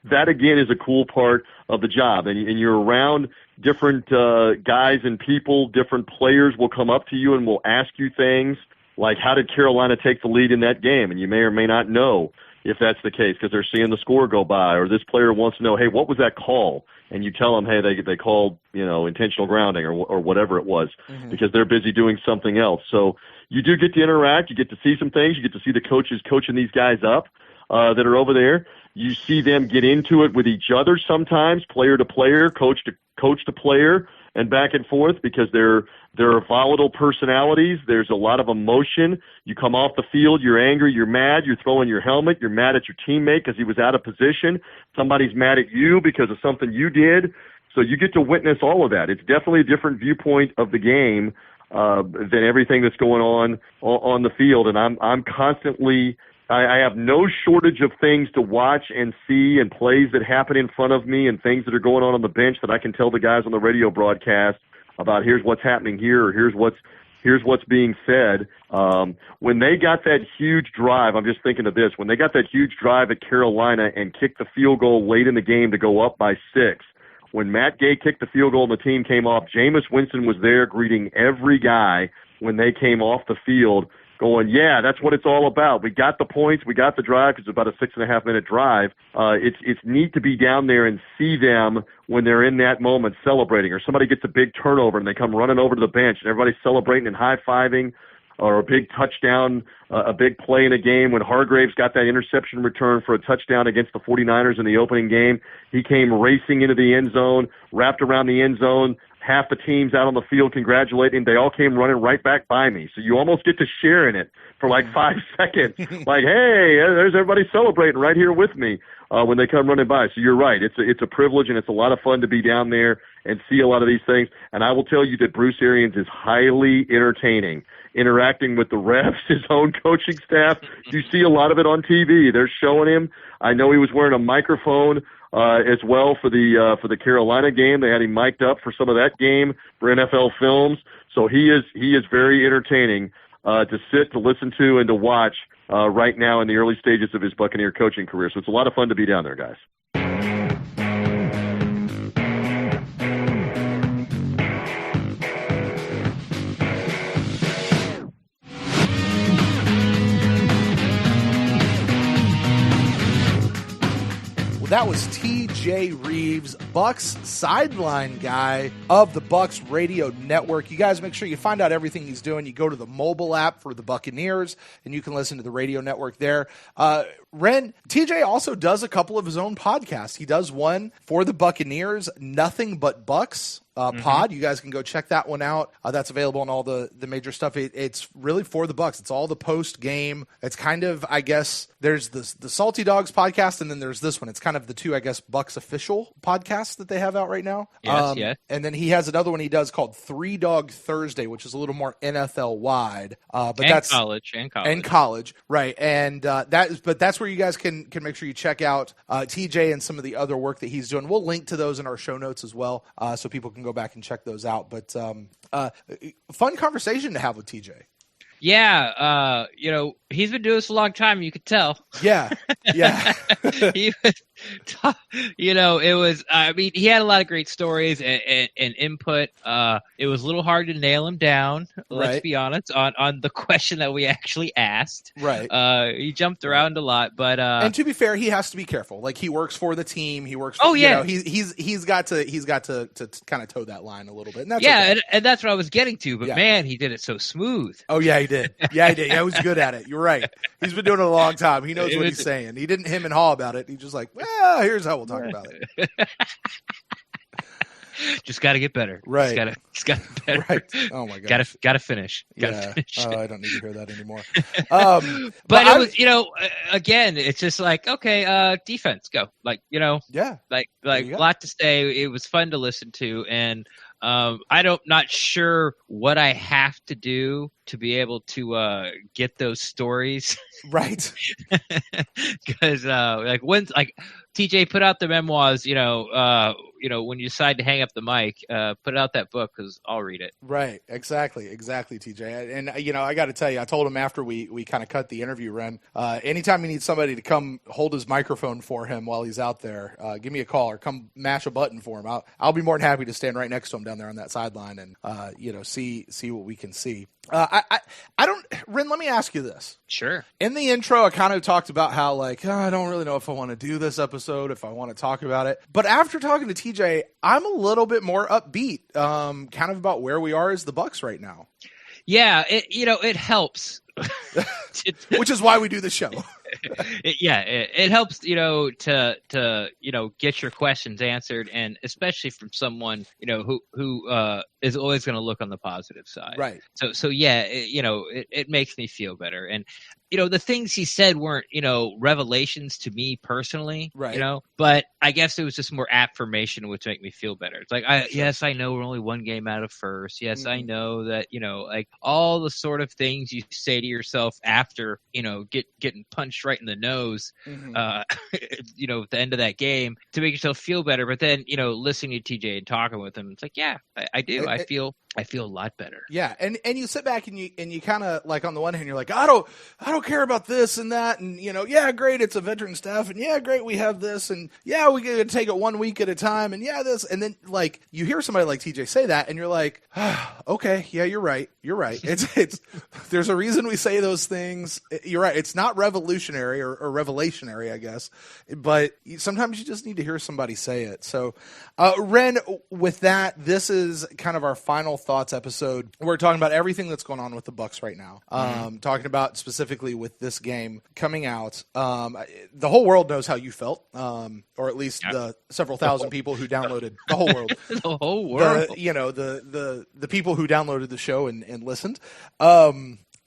that again is a cool part of the job, and you're around different guys and people. Different players will come up to you and will ask you things like, how did Carolina take the lead in that game? And you may or may not know if that's the case because they're seeing the score go by, or this player wants to know, hey, what was that call? And you tell them, hey, they called, intentional grounding or whatever it was, because they're busy doing something else. So you do get to interact. You get to see some things. You get to see the coaches coaching these guys up that are over there. You see them get into it with each other sometimes, player to player, coach to player, and back and forth, because there are volatile personalities. There's a lot of emotion. You come off the field, you're angry, you're mad, you're throwing your helmet, you're mad at your teammate because he was out of position. Somebody's mad at you because of something you did. So you get to witness all of that. It's definitely a different viewpoint of the game than everything that's going on the field. And I'm constantly, I have no shortage of things to watch and see, and plays that happen in front of me and things that are going on the bench that I can tell the guys on the radio broadcast about. Here's what's happening here, or here's what's being said. When they got that huge drive, I'm just thinking of this, when they got that huge drive at Carolina and kicked the field goal late in the game to go up by 6, when Matt Gay kicked the field goal and the team came off, Jameis Winston was there greeting every guy when they came off the field, going, yeah, that's what it's all about. We got the points, we got the drive, because it's about a 6.5-minute drive. It's neat to be down there and see them when they're in that moment celebrating, or somebody gets a big turnover and they come running over to the bench and everybody's celebrating and high-fiving, or a big touchdown, a big play in a game. When Hargraves got that interception return for a touchdown against the 49ers in the opening game, he came racing into the end zone, wrapped around the end zone. Half the teams out on the field congratulating. They all came running right back by me. So you almost get to share in it for like 5 seconds. Like, hey, there's everybody celebrating right here with me when they come running by. So you're right. It's a privilege, and it's a lot of fun to be down there and see a lot of these things. And I will tell you that Bruce Arians is highly entertaining. Interacting with the refs, his own coaching staff. You see a lot of it on TV. They're showing him. I know he was wearing a microphone as well for the Carolina game. They had him mic'd up for some of that game for NFL Films. So he is very entertaining to sit, to listen to, and to watch right now in the early stages of his Buccaneer coaching career. So it's a lot of fun to be down there, guys. That was TJ Rives, Bucs sideline guy of the Bucs Radio Network. You guys make sure you find out everything he's doing. You go to the mobile app for the Buccaneers, and you can listen to the radio network there. Ren, TJ also does a couple of his own podcasts. He does one for the Buccaneers, Nothing But Bucs. Pod. You guys can go check that one out. That's available on all the major stuff. It's really for the Bucs. It's all the post game. It's kind of, I guess, there's the Salty Dogs podcast, and then there's this one. It's kind of the two, I guess, Bucs official podcasts that they have out right now. Yes, yeah. And then he has another one he does called 3 Dog Thursday, which is a little more NFL wide. But that's college. Right. And that's where you guys can make sure you check out TJ and some of the other work that he's doing. We'll link to those in our show notes as well, so people can go back and check those out. But fun conversation to have with TJ. Yeah, he's been doing this a long time. You could tell. Yeah. He was, it was. I mean, he had a lot of great stories and input. It was a little hard to nail him down. Let's be honest on the question that we actually asked. Right. He jumped around a lot, but and to be fair, he has to be careful. Like, he works for the team. He works. He's got to kind of toe that line a little bit. And that's okay. and that's what I was getting to. But man, he did it so smooth. Oh yeah, he did. Yeah, he did. Yeah, he was good at it. You're right. He's been doing it a long time. He knows what he's saying. He didn't hem and haw about it. He's just like, well, here's how we'll talk about it. Just got to get better. Right. Just got to better. Right. Oh my God. Got to finish. Finish. Oh, I don't need to hear that anymore. But it was, again, it's just like, okay, defense, go. Like, yeah. Like a lot to say. It was fun to listen to, and not sure what I have to do to be able to get those stories. Right. Because when TJ put out the memoirs, when you decide to hang up the mic, put out that book because I'll read it. Right. Exactly, TJ. And, I got to tell you, I told him after we kind of cut the interview, Ren, anytime you need somebody to come hold his microphone for him while he's out there, give me a call or come mash a button for him. I'll be more than happy to stand right next to him down there on that sideline and, see what we can see. Ren, let me ask you this. Sure. In the intro, I kind of talked about how, I don't really know if I want to do this episode, if I want to talk about it. But after talking to TJ, I'm a little bit more upbeat, kind of about where we are as the Bucs right now. Yeah, it helps. Which is why we do the show. It helps, to get your questions answered, and especially from someone, who is always going to look on the positive side. Right. So it makes me feel better. And, the things he said weren't, revelations to me personally, right. But I guess it was just more affirmation, which make me feel better. It's like, yes, I know we're only one game out of first. Yes, mm-hmm. I know that, like all the sort of things you say to yourself after, getting punched right in the nose, mm-hmm. At the end of that game to make yourself feel better. But then, listening to TJ and talking with him, it's like, yeah, I do. I feel a lot better. Yeah, and you sit back and you kind of like, on the one hand you're like, I don't care about this and that, and yeah, great, it's a veteran staff, and yeah, great, we have this, and yeah, we gotta take it 1 week at a time, and yeah, this, and then like you hear somebody like TJ say that, and you're like, okay, yeah, you're right. It's there's a reason we say those things. You're right. It's not revolutionary or revelationary, I guess, but sometimes you just need to hear somebody say it. So, Ren, with that, this is kind of our final thoughts episode. We're talking about everything that's going on with the Bucs right now. Talking about specifically with this game coming out. The whole world knows how you felt, or at least the several thousand people who downloaded the whole world. The whole world. The people who downloaded the show and listened.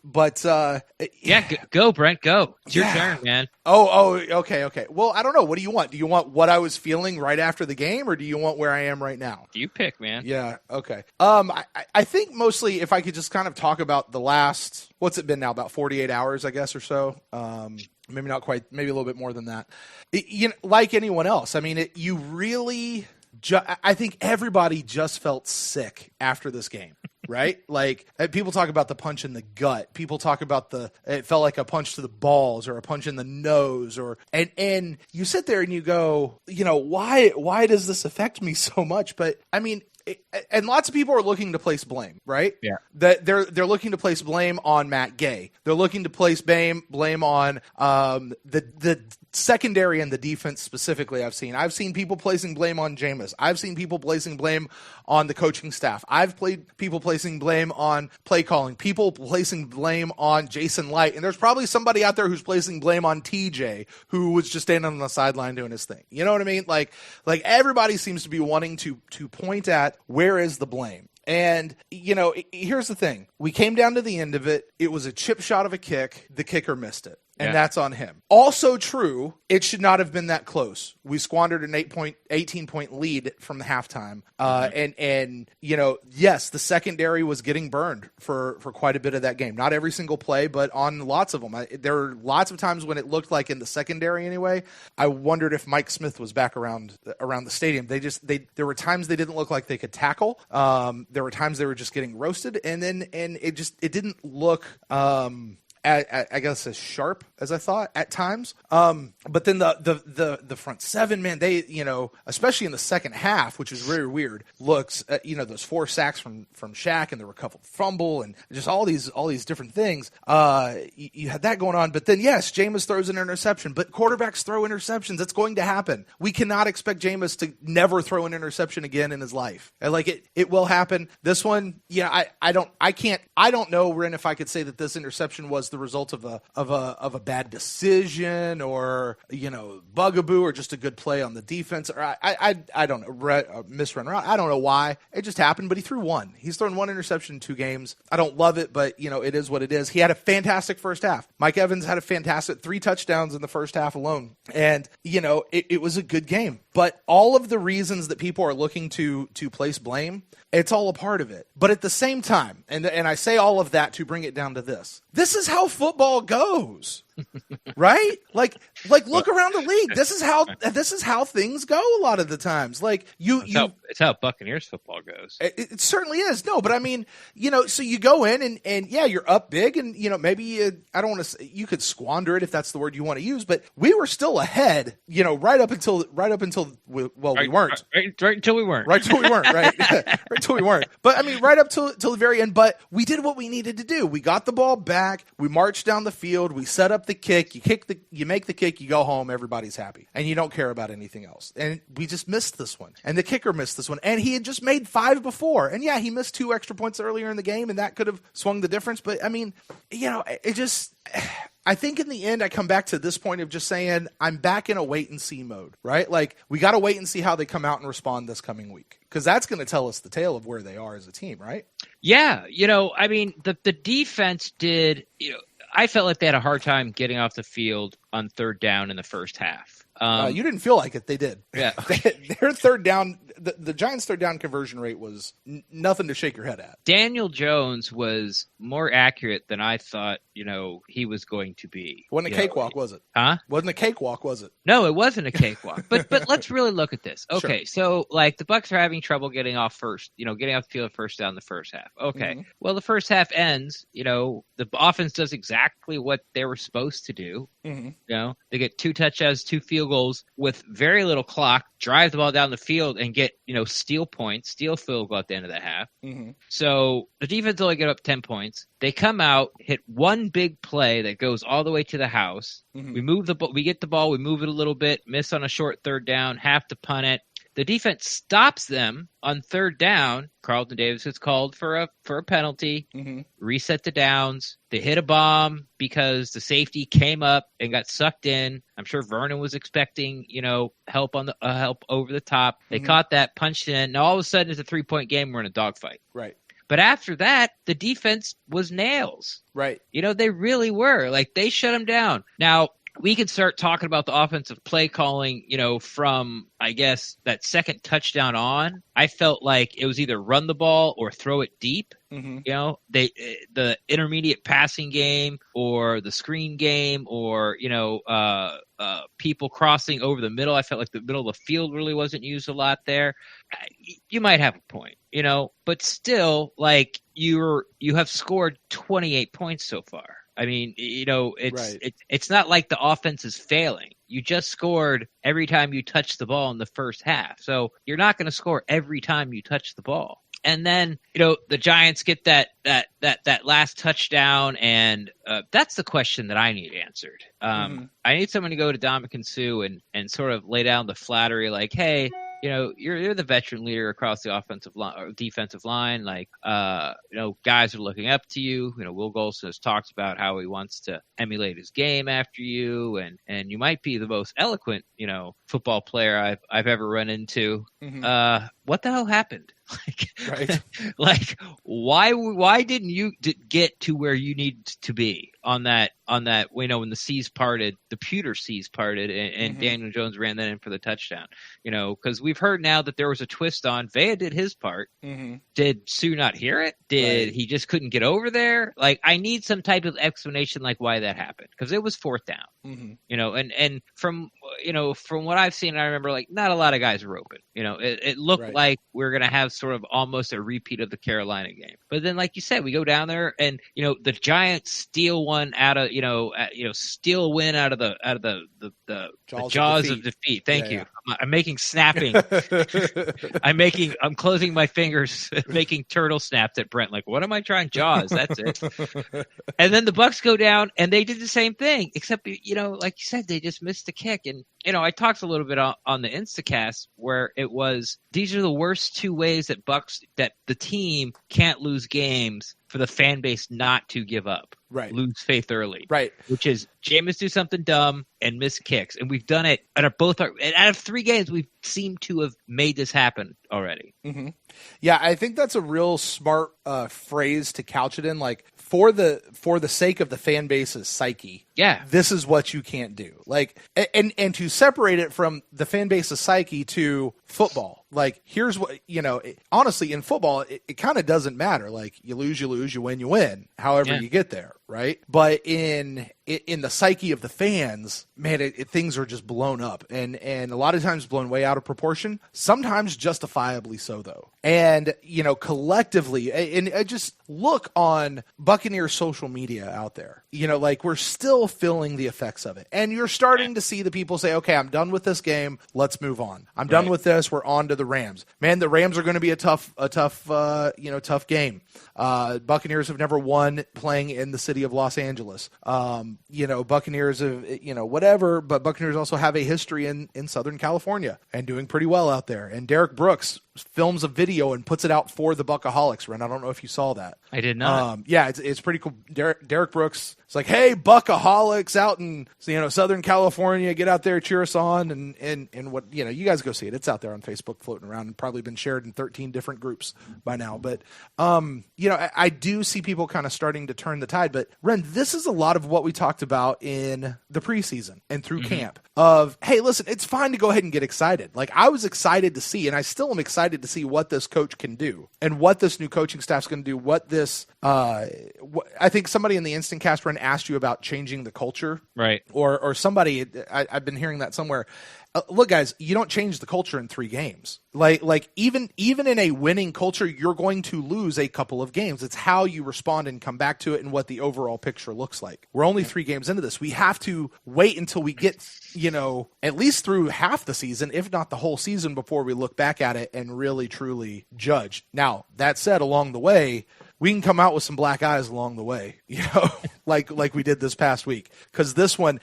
But go Brent, go. It's your turn, man. Okay. Well, I don't know. What do you want? Do you want what I was feeling right after the game, or do you want where I am right now? You pick, man. Yeah. Okay. I think mostly if I could just kind of talk about the last, what's it been now, about 48 hours, I guess, or so. Maybe not quite, maybe a little bit more than that. Like anyone else, I mean, you really, I think everybody just felt sick after this game. Right? Like, people talk about the punch in the gut. People talk about it felt like a punch to the balls or a punch in the nose, and you sit there and you go, why does this affect me so much? But I mean, and lots of people are looking to place blame, right? Yeah. That they're looking to place blame on Matt Gay. They're looking to place blame on the secondary and the defense specifically. I've seen people placing blame on Jameis. I've seen people placing blame on the coaching staff. I've played people placing blame on play calling. People placing blame on Jason Light, and there's probably somebody out there who's placing blame on TJ, who was just standing on the sideline doing his thing. You know what I mean? Like everybody seems to be wanting to point at where is the blame. And, here's the thing. We came down to the end of it. It was a chip shot of a kick. The kicker missed it. and that's on him. Also true, it should not have been that close. We squandered an 18-point lead from the halftime. And yes, the secondary was getting burned for quite a bit of that game. Not every single play, but on lots of them. There were lots of times when it looked like in the secondary anyway, I wondered if Mike Smith was back around the stadium. There were times they didn't look like they could tackle. There were times they were just getting roasted, and it didn't look I guess as sharp as I thought at times. But then the front seven, man, they, especially in the second half, which is very weird, looks, those 4 sacks from Shaq and the recovered fumble and just all these different things. You had that going on, but then yes, Jameis throws an interception, but quarterbacks throw interceptions. That's going to happen. We cannot expect Jameis to never throw an interception again in his life. It will happen. This one, I don't know, Ren, if I could say that this interception was the result of a bad decision or bugaboo or just a good play on the defense, or I don't know, misrun route. I don't know why it just happened, but he threw one. He's thrown 1 interception in 2 games. I don't love it, but it is what it is. He had a fantastic first half. Mike Evans had a fantastic 3 touchdowns in the first half alone, and it was a good game. But all of the reasons that people are looking to place blame, it's all a part of it. But at the same time, and I say all of that to bring it down to this. This is how football goes. Right? Like look around the league. This is how things go a lot of the times. It's how Buccaneers football goes. It certainly is. No, but I mean, so you go in and yeah, you're up big, and maybe I don't want to say, you could squander it if that's the word you want to use, but we were still ahead, right up until we weren't. Right until we weren't. Right until we weren't, right? Right until we weren't. But I mean, right up till the very end, but we did what we needed to do. We got the ball back, we marched down the field, we set up the kick, you make the kick, you go home, everybody's happy, and you don't care about anything else. And we just missed this one, and the kicker missed this one, and he had just made 5 before, and yeah, he missed 2 extra points earlier in the game, and that could have swung the difference. But I mean, I think in the end, I come back to this point of just saying I'm back in a wait and see mode, right? Like, we got to wait and see how they come out and respond this coming week, because that's going to tell us the tale of where they are as a team, right? Yeah, I mean, the defense did, I felt like they had a hard time getting off the field on 3rd down in the first half. You didn't feel like it. They did. Yeah. Their 3rd down, the Giants' 3rd down conversion rate was nothing to shake your head at. Daniel Jones was more accurate than I thought, he was going to be. Wasn't a cakewalk, was it? Huh? Wasn't a cakewalk, was it? No, it wasn't a cakewalk. But let's really look at this. Okay, Sure. So the Bucs are having trouble getting off getting off the field first down the first half. Okay. Mm-hmm. Well, the first half ends, the offense does exactly what they were supposed to do. Mm-hmm. They get 2 touchdowns, 2 field goals with very little clock, drive the ball down the field and get, steal field goal at the end of the half. Mm-hmm. So the defense only get up 10 points. They come out, hit one big play that goes all the way to the house. Mm-hmm. We get the ball, we move it a little bit, miss on a short 3rd down, have to punt it. The defense stops them on 3rd down. Carlton Davis gets called for a penalty. Mm-hmm. Reset the downs. They hit a bomb because the safety came up and got sucked in. I'm sure Vernon was expecting, help on the help over the top. They caught that, punched in. Now all of a sudden it's a 3-point game. We're in a dogfight. Right. But after that, the defense was nails. Right. They really were. They shut them down. Now, we could start talking about the offensive play calling, from, I guess, that second touchdown on. I felt like it was either run the ball or throw it deep. Mm-hmm. The intermediate passing game or the screen game or, people crossing over the middle. I felt like the middle of the field really wasn't used a lot there. You might have a point, but still, you have scored 28 points so far. I mean, it's not like the offense is failing. You just scored every time you touch the ball in the first half. So you're not going to score every time you touch the ball. And then, the Giants get that last touchdown, and that's the question that I need answered. I need someone to go to Dominican Sue and sort of lay down the flattery, like, hey, you're the veteran leader across the offensive line or defensive line. Guys are looking up to you. Will Golson has talked about how he wants to emulate his game after you, and you might be the most eloquent, football player I've ever run into. Mm-hmm. What the hell happened? Right. Why didn't you get to where you needed to be on that, when the seas parted, the pewter seas parted, and Daniel Jones ran that in for the touchdown. Because we've heard now that there was a twist on Vea did his part. Did Sue not hear it? Did he just couldn't get over there? Like, I need some type of explanation, like why that happened, because it was fourth down. And from what I've seen, I remember like not a lot of guys were open. It looked like we're gonna have sort of almost a repeat of the Carolina game. But then, like you said, we go down there and the Giants steal one out of steal a win out of the jaws of defeat. Thank you. Yeah. I'm making snapping. I'm closing my fingers, making turtle snaps at Brent. Like, what am I trying? Jaws. That's it. And then the Bucs go down and they did the same thing, except like you said, they just missed the kick. And I talked a little bit on the Instacast where it was, these are the worst two ways that the team can't lose games for the fan base not to give up. Right. Lose faith early. Right. Which is Jameis do something dumb and miss kicks. And we've done it out of 3 games, we've seemed to have made this happen already. Yeah, I think that's a real smart phrase to couch it in. Like, for the sake of the fan base's psyche, this is what you can't do. Like, and to separate it from the fan base's psyche to football. Like, here's what, honestly, in football, it kind of doesn't matter. Like, you lose, you win, you however you get there, right? But in the psyche of the fans, man, things are just blown up. And a lot of times blown way out of proportion, sometimes justifiably so, though. And, collectively, and just look on Buccaneers social media out there. Like, we're still feeling the effects of it. And you're starting to see the people say, okay, I'm done with this game. Let's move on. I'm done with this. We're on to the Rams. Man, the Rams are going to be a tough game. Buccaneers have never won playing in the city of Los Angeles. Buccaneers have, whatever, but Buccaneers also have a history in Southern California and doing pretty well out there. And Derek Brooks films a video and puts it out for the Buckaholics, Ren. I don't know if you saw that. I did not. It's pretty cool. Derek Brooks is like, hey, Buckaholics out in Southern California, get out there, cheer us on, and what you guys go see it. It's out there on Facebook floating around and probably been shared in 13 different groups by now. But I do see people kind of starting to turn the tide. But Ren, this is a lot of what we talked about in the preseason and through camp of, hey, listen, it's fine to go ahead and get excited. Like, I was excited to see, and I still am excited to see what this coach can do and what this new coaching staff's going to do. What this, I think somebody in the Instant Cast Run asked you about changing the culture, right? Or somebody, I've been hearing that somewhere. Look, guys, you don't change the culture in 3 games. Like even in a winning culture, you're going to lose a couple of games. It's how you respond and come back to it and what the overall picture looks like. We're only 3 games into this. We have to wait until we get, at least through half the season, if not the whole season, before we look back at it and really, truly judge. Now, that said, along the way, we can come out with some black eyes along the way, like we did this past week. Because this one,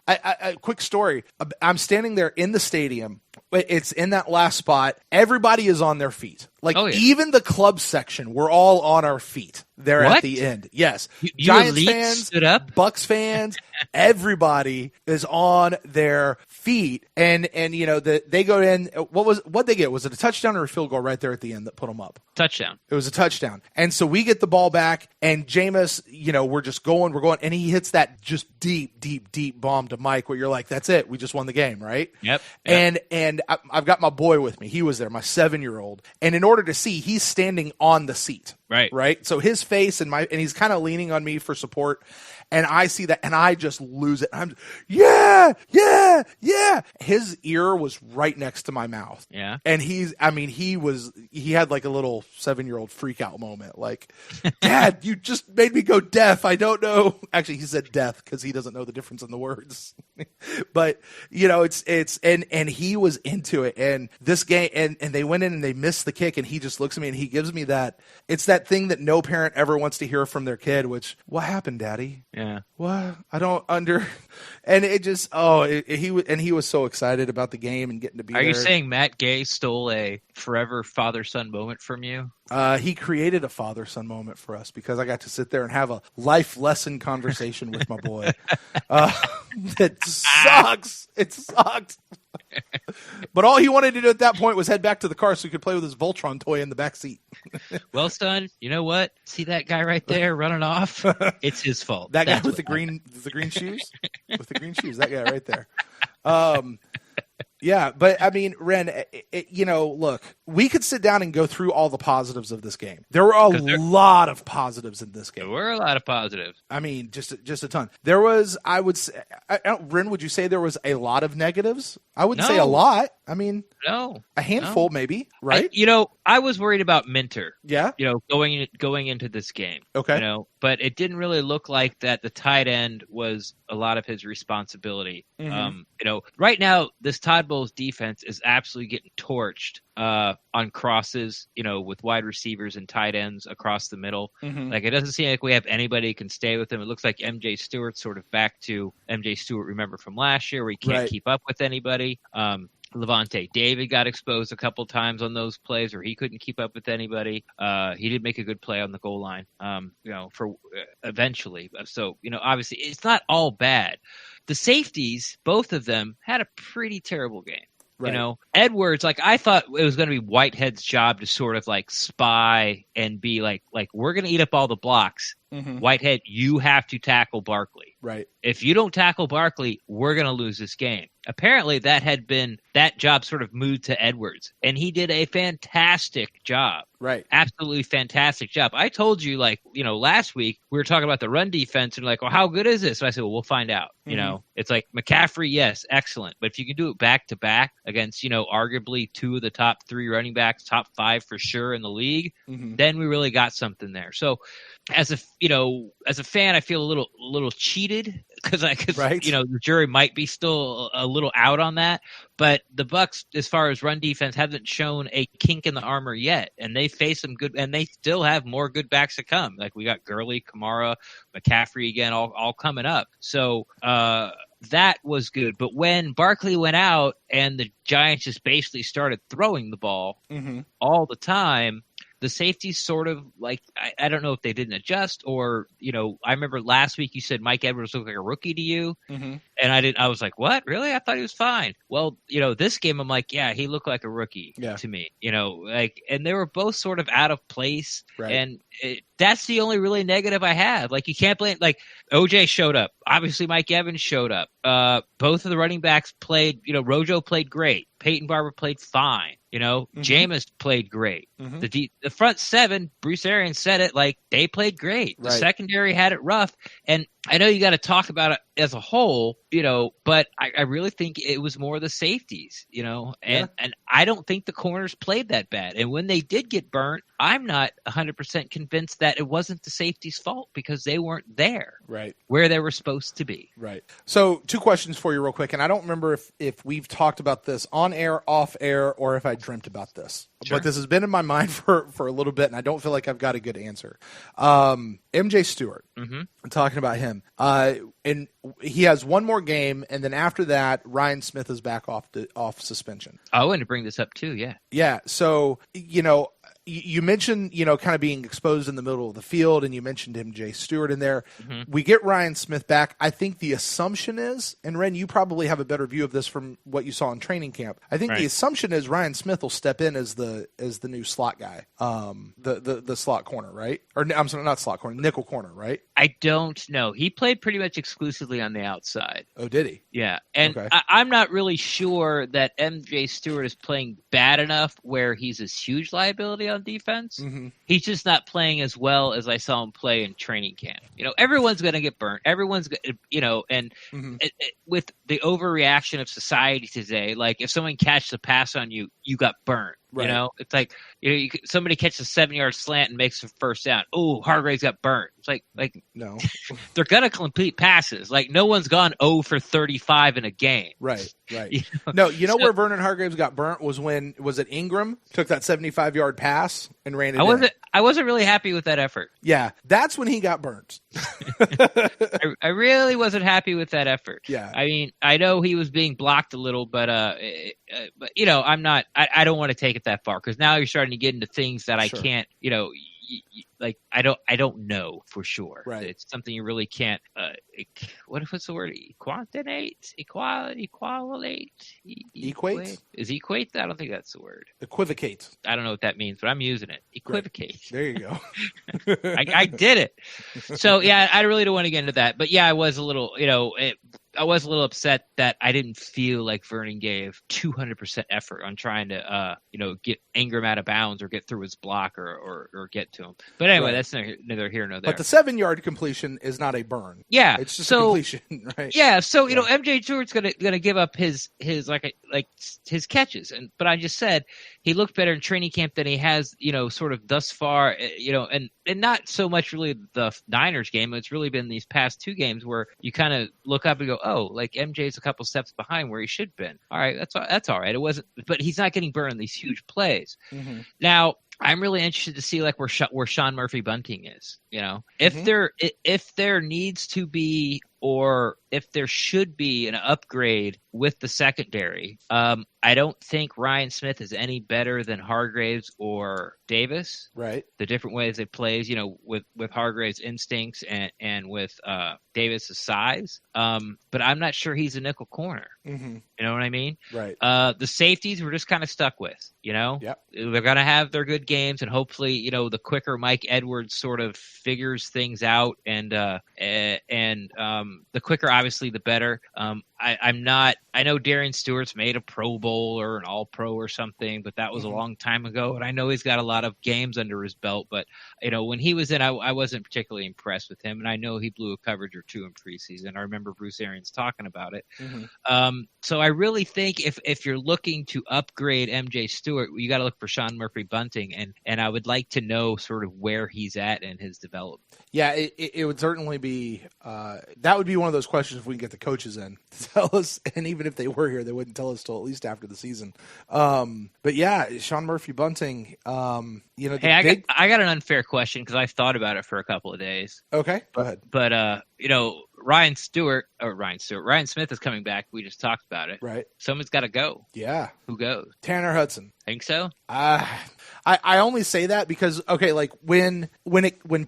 a quick story. I'm standing there in the stadium. It's in that last spot. Everybody is on their feet. Even the club section, we're all on our feet there at the end. Yes. Giants fans, stood up? Bucs fans, everybody is on their feet. And they go in. What'd they get? Was it a touchdown or a field goal right there at the end that put them up? Touchdown. It was a touchdown. And so we get the ball back, and Jameis, we're going, and he hits that just deep bomb to Mike where you're like, that's it. We just won the game, right? Yep. And I've got my boy with me. He was there, my 7-year-old. And in order to see, he's standing on the seat. Right. So his face and he's kind of leaning on me for support. And I see that, and I just lose it. I'm, yeah. His ear was right next to my mouth. Yeah. And he had like a little 7-year-old freak out moment. Like, Dad, you just made me go deaf. I don't know. Actually, he said death because he doesn't know the difference in the words. But, and he was into it. And this game, and they went in and they missed the kick, and he just looks at me and he gives me that. It's that thing that no parent ever wants to hear from their kid, which, what happened, Daddy? Yeah. What? I don't and it just, he was so excited about the game and getting to be there. Are you saying Matt Gay stole a forever father-son moment from you? He created a father-son moment for us because I got to sit there and have a life lesson conversation with my boy. It sucks. It sucked. But all he wanted to do at that point was head back to the car so he could play with his Voltron toy in the back seat. Well, son, you know what? See that guy right there running off? It's his fault. That guy with the green shoes? With the green shoes, that guy right there. Yeah, but I mean, Ren, look, we could sit down and go through all the positives of this game. There were a lot of positives in this game. There were a lot of positives. I mean, just a ton. There was, I would say, Ren, would you say there was a lot of negatives? I wouldn't say a lot. I mean, no, a handful maybe, right? I was worried about Minter. Yeah. Going into this game. Okay. But it didn't really look like that the tight end was a lot of his responsibility. Mm-hmm. Right now, this Todd Bowles defense is absolutely getting torched on crosses, with wide receivers and tight ends across the middle. Mm-hmm. Like, it doesn't seem like we have anybody who can stay with him. It looks like MJ Stewart's sort of back to MJ Stewart, remember, from last year, where he can't keep up with anybody. Levante David got exposed a couple times on those plays where he couldn't keep up with anybody. He did make a good play on the goal line, for eventually. So, obviously it's not all bad. The safeties, both of them, had a pretty terrible game. Right. Edwards, I thought it was going to be Whitehead's job to sort of spy and be like we're going to eat up all the blocks. Mm-hmm. Whitehead, you have to tackle Barkley. Right. If you don't tackle Barkley, we're going to lose this game. Apparently that job sort of moved to Edwards, and he did a fantastic job. Right. Absolutely fantastic job. I told you, last week we were talking about the run defense and well, how good is this? So I said, well, we'll find out. Mm-hmm. It's like McCaffrey, yes, excellent. But if you can do it back to back against, arguably two of the top three running backs, top five for sure in the league, mm-hmm. then we really got something there. So as a fan, I feel a little cheated because the jury might be still a little out on that. But the Bucs, as far as run defense, haven't shown a kink in the armor yet, and they face some good, and they still have more good backs to come. Like we got Gurley, Kamara, McCaffrey again, all coming up. So that was good. But when Barkley went out and the Giants just basically started throwing the ball mm-hmm. all the time, the safeties sort of I don't know if they didn't adjust or, I remember last week you said Mike Edwards looked like a rookie to you. Mm-hmm. And I was like, what? Really? I thought he was fine. Well, this game I'm like, yeah, he looked like a rookie to me, and they were both sort of out of place. Right. And that's the only really negative I have. You can't blame, OJ showed up. Obviously Mike Evans showed up. Both of the running backs played, Rojo played great. Peyton Barber played fine. Mm-hmm. Jameis played great. Mm-hmm. The front seven, Bruce Arians said it, they played great. Right. The secondary had it rough. And I know you got to talk about it as a whole, but I really think it was more the safeties, and I don't think the corners played that bad. And when they did get burnt, I'm not 100% convinced that it wasn't the safeties' fault because they weren't there, right, where they were supposed to be. Right. So 2 questions for you real quick. And I don't remember if we've talked about this on air, off air, or if I dreamt about this. Sure. But this has been in my mind for a little bit, and I don't feel like I've got a good answer. MJ Stewart, mm-hmm. I'm talking about him. And he has one more game, and then after that, Ryan Smith is back off suspension. I wanted to bring this up too, yeah. Yeah, so, you mentioned, kind of being exposed in the middle of the field, and you mentioned MJ Stewart in there. Mm-hmm. We get Ryan Smith back. I think the assumption is, and Ren, you probably have a better view of this from what you saw in training camp. I think the assumption is Ryan Smith will step in as the new slot guy, the slot corner, right? Or I'm sorry, not slot corner, nickel corner, right? I don't know. He played pretty much exclusively on the outside. Oh, did he? Yeah, and okay. I'm not really sure that MJ Stewart is playing bad enough where he's this huge liability on defense. Mm-hmm. He's just not playing as well as I saw him play in training camp. Everyone's going to get burnt. Everyone's, and mm-hmm. With the overreaction of society today, if someone catches a pass on you, you got burnt. Right. It's like somebody catches a 7-yard slant and makes a first down. Oh, Hargrave's got burnt. It's like no, they're gonna complete passes. No one's gone 0 for 35 in a game. Right. No, where Vernon Hargraves got burnt was when it Ingram took that 75-yard pass and ran it in. I wasn't really happy with that effort. Yeah, that's when he got burnt. I really wasn't happy with that effort. Yeah. I mean, I know he was being blocked a little, but I'm not. I don't want to take it that far because now you're starting to get into things that I can't. like I don't know for sure. Right. It's something you really can't. What's the word? Equate? Is equate? I don't think that's the word. Equivocate. I don't know what that means, but I'm using it. Equivocate. Right. There you go. I did it. So yeah, I really don't want to get into that, but yeah, I was a little, I was a little upset that I didn't feel like Vernon gave 200% effort on trying to, get Ingram out of bounds or get through his block or get to him. But anyway, that's neither here nor there. But the 7-yard completion is not a burn. Yeah, it's just a completion, right? Yeah, so MJ Stewart's gonna give up his his catches, but I just said he looked better in training camp than he has, sort of thus far, and not so much really the Niners game. It's really been these past 2 games where you kind of look up and go, oh, like MJ's a couple steps behind where he should have been. All right, that's all right. It wasn't, but he's not getting burned in these huge plays. Mm-hmm. Now, I'm really interested to see like where Sean Murphy Bunting is. If there needs to be, or if there should be an upgrade with the secondary, I don't think Ryan Smith is any better than Hargraves or Davis. Right. The different ways they plays, with Hargraves' instincts and with Davis' size. But I'm not sure he's a nickel corner. Mm-hmm. You know what I mean? Right. The safeties we're just kind of stuck with. Yep. They're going to have their good games, and hopefully, the quicker Mike Edwards sort of figures things out, and the quicker, obviously, the better. I know Darian Stewart's made a Pro Bowl or an All-Pro or something, but that was a long time ago, and I know he's got a lot of games under his belt. But when he was in, I wasn't particularly impressed with him, and I know he blew a coverage or 2 in preseason. I remember Bruce Arians talking about it. Mm-hmm. So I really think if you're looking to upgrade MJ Stewart, you got to look for Sean Murphy Bunting, and I would like to know sort of where he's at in his development. Yeah, it would certainly be that would be one of those questions if we can get the coaches in to tell us, and even if they were here, they wouldn't tell us till at least after the season. But yeah, Sean Murphy Bunting. Hey, I got an unfair question because I thought about it for a couple of days. Okay, go ahead. But Ryan Smith is coming back. We just talked about it. Right. Someone's got to go. Yeah. Who goes? Tanner Hudson. Think so? I only say that because, okay, like when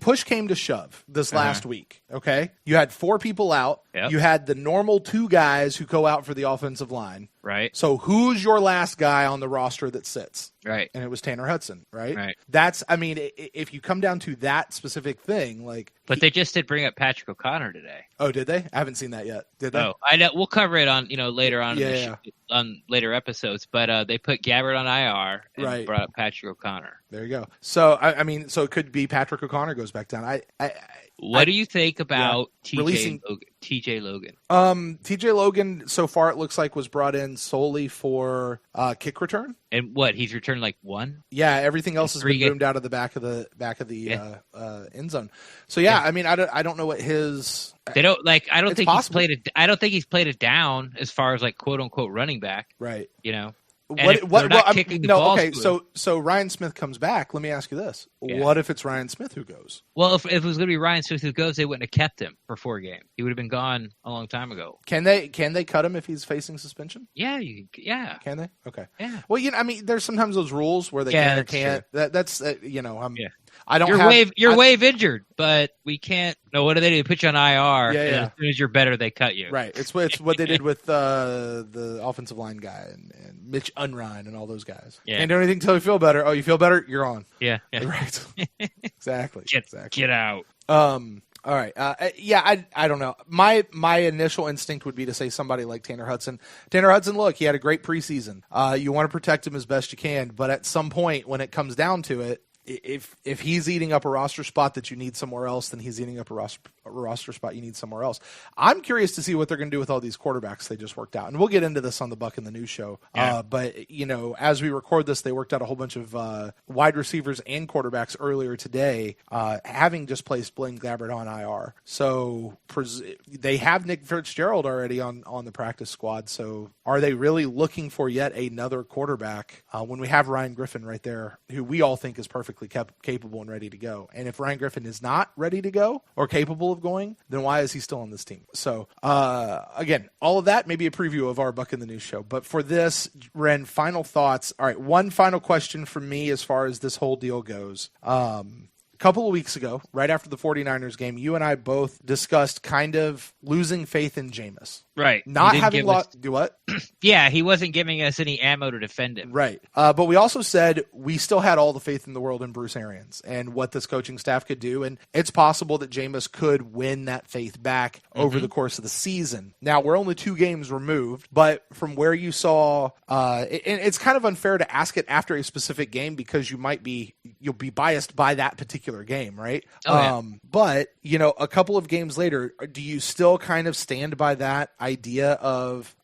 push came to shove this last week, okay, you had 4 people out. Yep. You had the normal 2 guys who go out for the offensive line. Right. So who's your last guy on the roster that sits? Right. And it was Tanner Hudson, right? Right. That's, I mean, if you come down to that specific thing, like. But they just did bring up Patrick O'Connor today. Oh, did they? I haven't seen that yet. Did they? Oh, I know. We'll cover it on, later on on later episodes. But they put Gabbard on IR and brought up Patrick O'Connor. There you go. So I mean, so it could be Patrick O'Connor goes back down. What do you think about TJ Logan? TJ Logan, so far it looks like was brought in solely for kick return. And what, he's returned like 1? Yeah, everything else has been moved out of the back of the end zone. So I mean, I don't know what his. They don't like. I don't think he's played it. I don't think he's played it down as far as like quote unquote running back. Right. So Ryan Smith comes back. Let me ask you this: what if it's Ryan Smith who goes? Well, if it was going to be Ryan Smith who goes, they wouldn't have kept him for 4 games. He would have been gone a long time ago. Can they cut him if he's facing suspension? Yeah, Can they? Okay. Yeah. Well, I mean, there's sometimes those rules where they can or can't. That's I don't. You're wave injured, but we can't. No, what do they do? Put you on IR. Yeah. And as soon as you're better, they cut you. Right. It's what they did with the offensive line guy and Mitch Unrein and all those guys. Yeah. Can't do anything until you feel better. Oh, you feel better? You're on. Yeah. Right. Exactly. Get out. All right. I don't know. My initial instinct would be to say somebody like Tanner Hudson. Tanner Hudson, look, he had a great preseason. You want to protect him as best you can, but at some point when it comes down to it, if he's eating up a roster spot that you need somewhere else, then he's eating up a roster spot you need somewhere else. I'm curious to see what they're going to do with all these quarterbacks they just worked out. And we'll get into this on the Buck in the News show. Yeah. But, as we record this, they worked out a whole bunch of wide receivers and quarterbacks earlier today, having just placed Blaine Gabbert on IR. So they have Nick Fitzgerald already on the practice squad. So are they really looking for yet another quarterback when we have Ryan Griffin right there, who we all think is perfectly capable and ready to go? And if Ryan Griffin is not ready to go or capable of going, then why is he still on this team? So again, all of that may be a preview of our Buck in the News show. But for this, Ren, final thoughts. All right, one final question from me as far as this whole deal goes. couple of weeks ago, right after the 49ers game, you and I both discussed kind of losing faith in Jameis. Right. Not having do what? Yeah, he wasn't giving us any ammo to defend him. Right. But we also said we still had all the faith in the world in Bruce Arians and what this coaching staff could do. And it's possible that Jameis could win that faith back over the course of the season. Now, we're only 2 games removed, but from where you saw, and it's kind of unfair to ask it after a specific game because you'll be biased by that particular game, right? But, a couple of games later, do you still kind of stand by that idea of,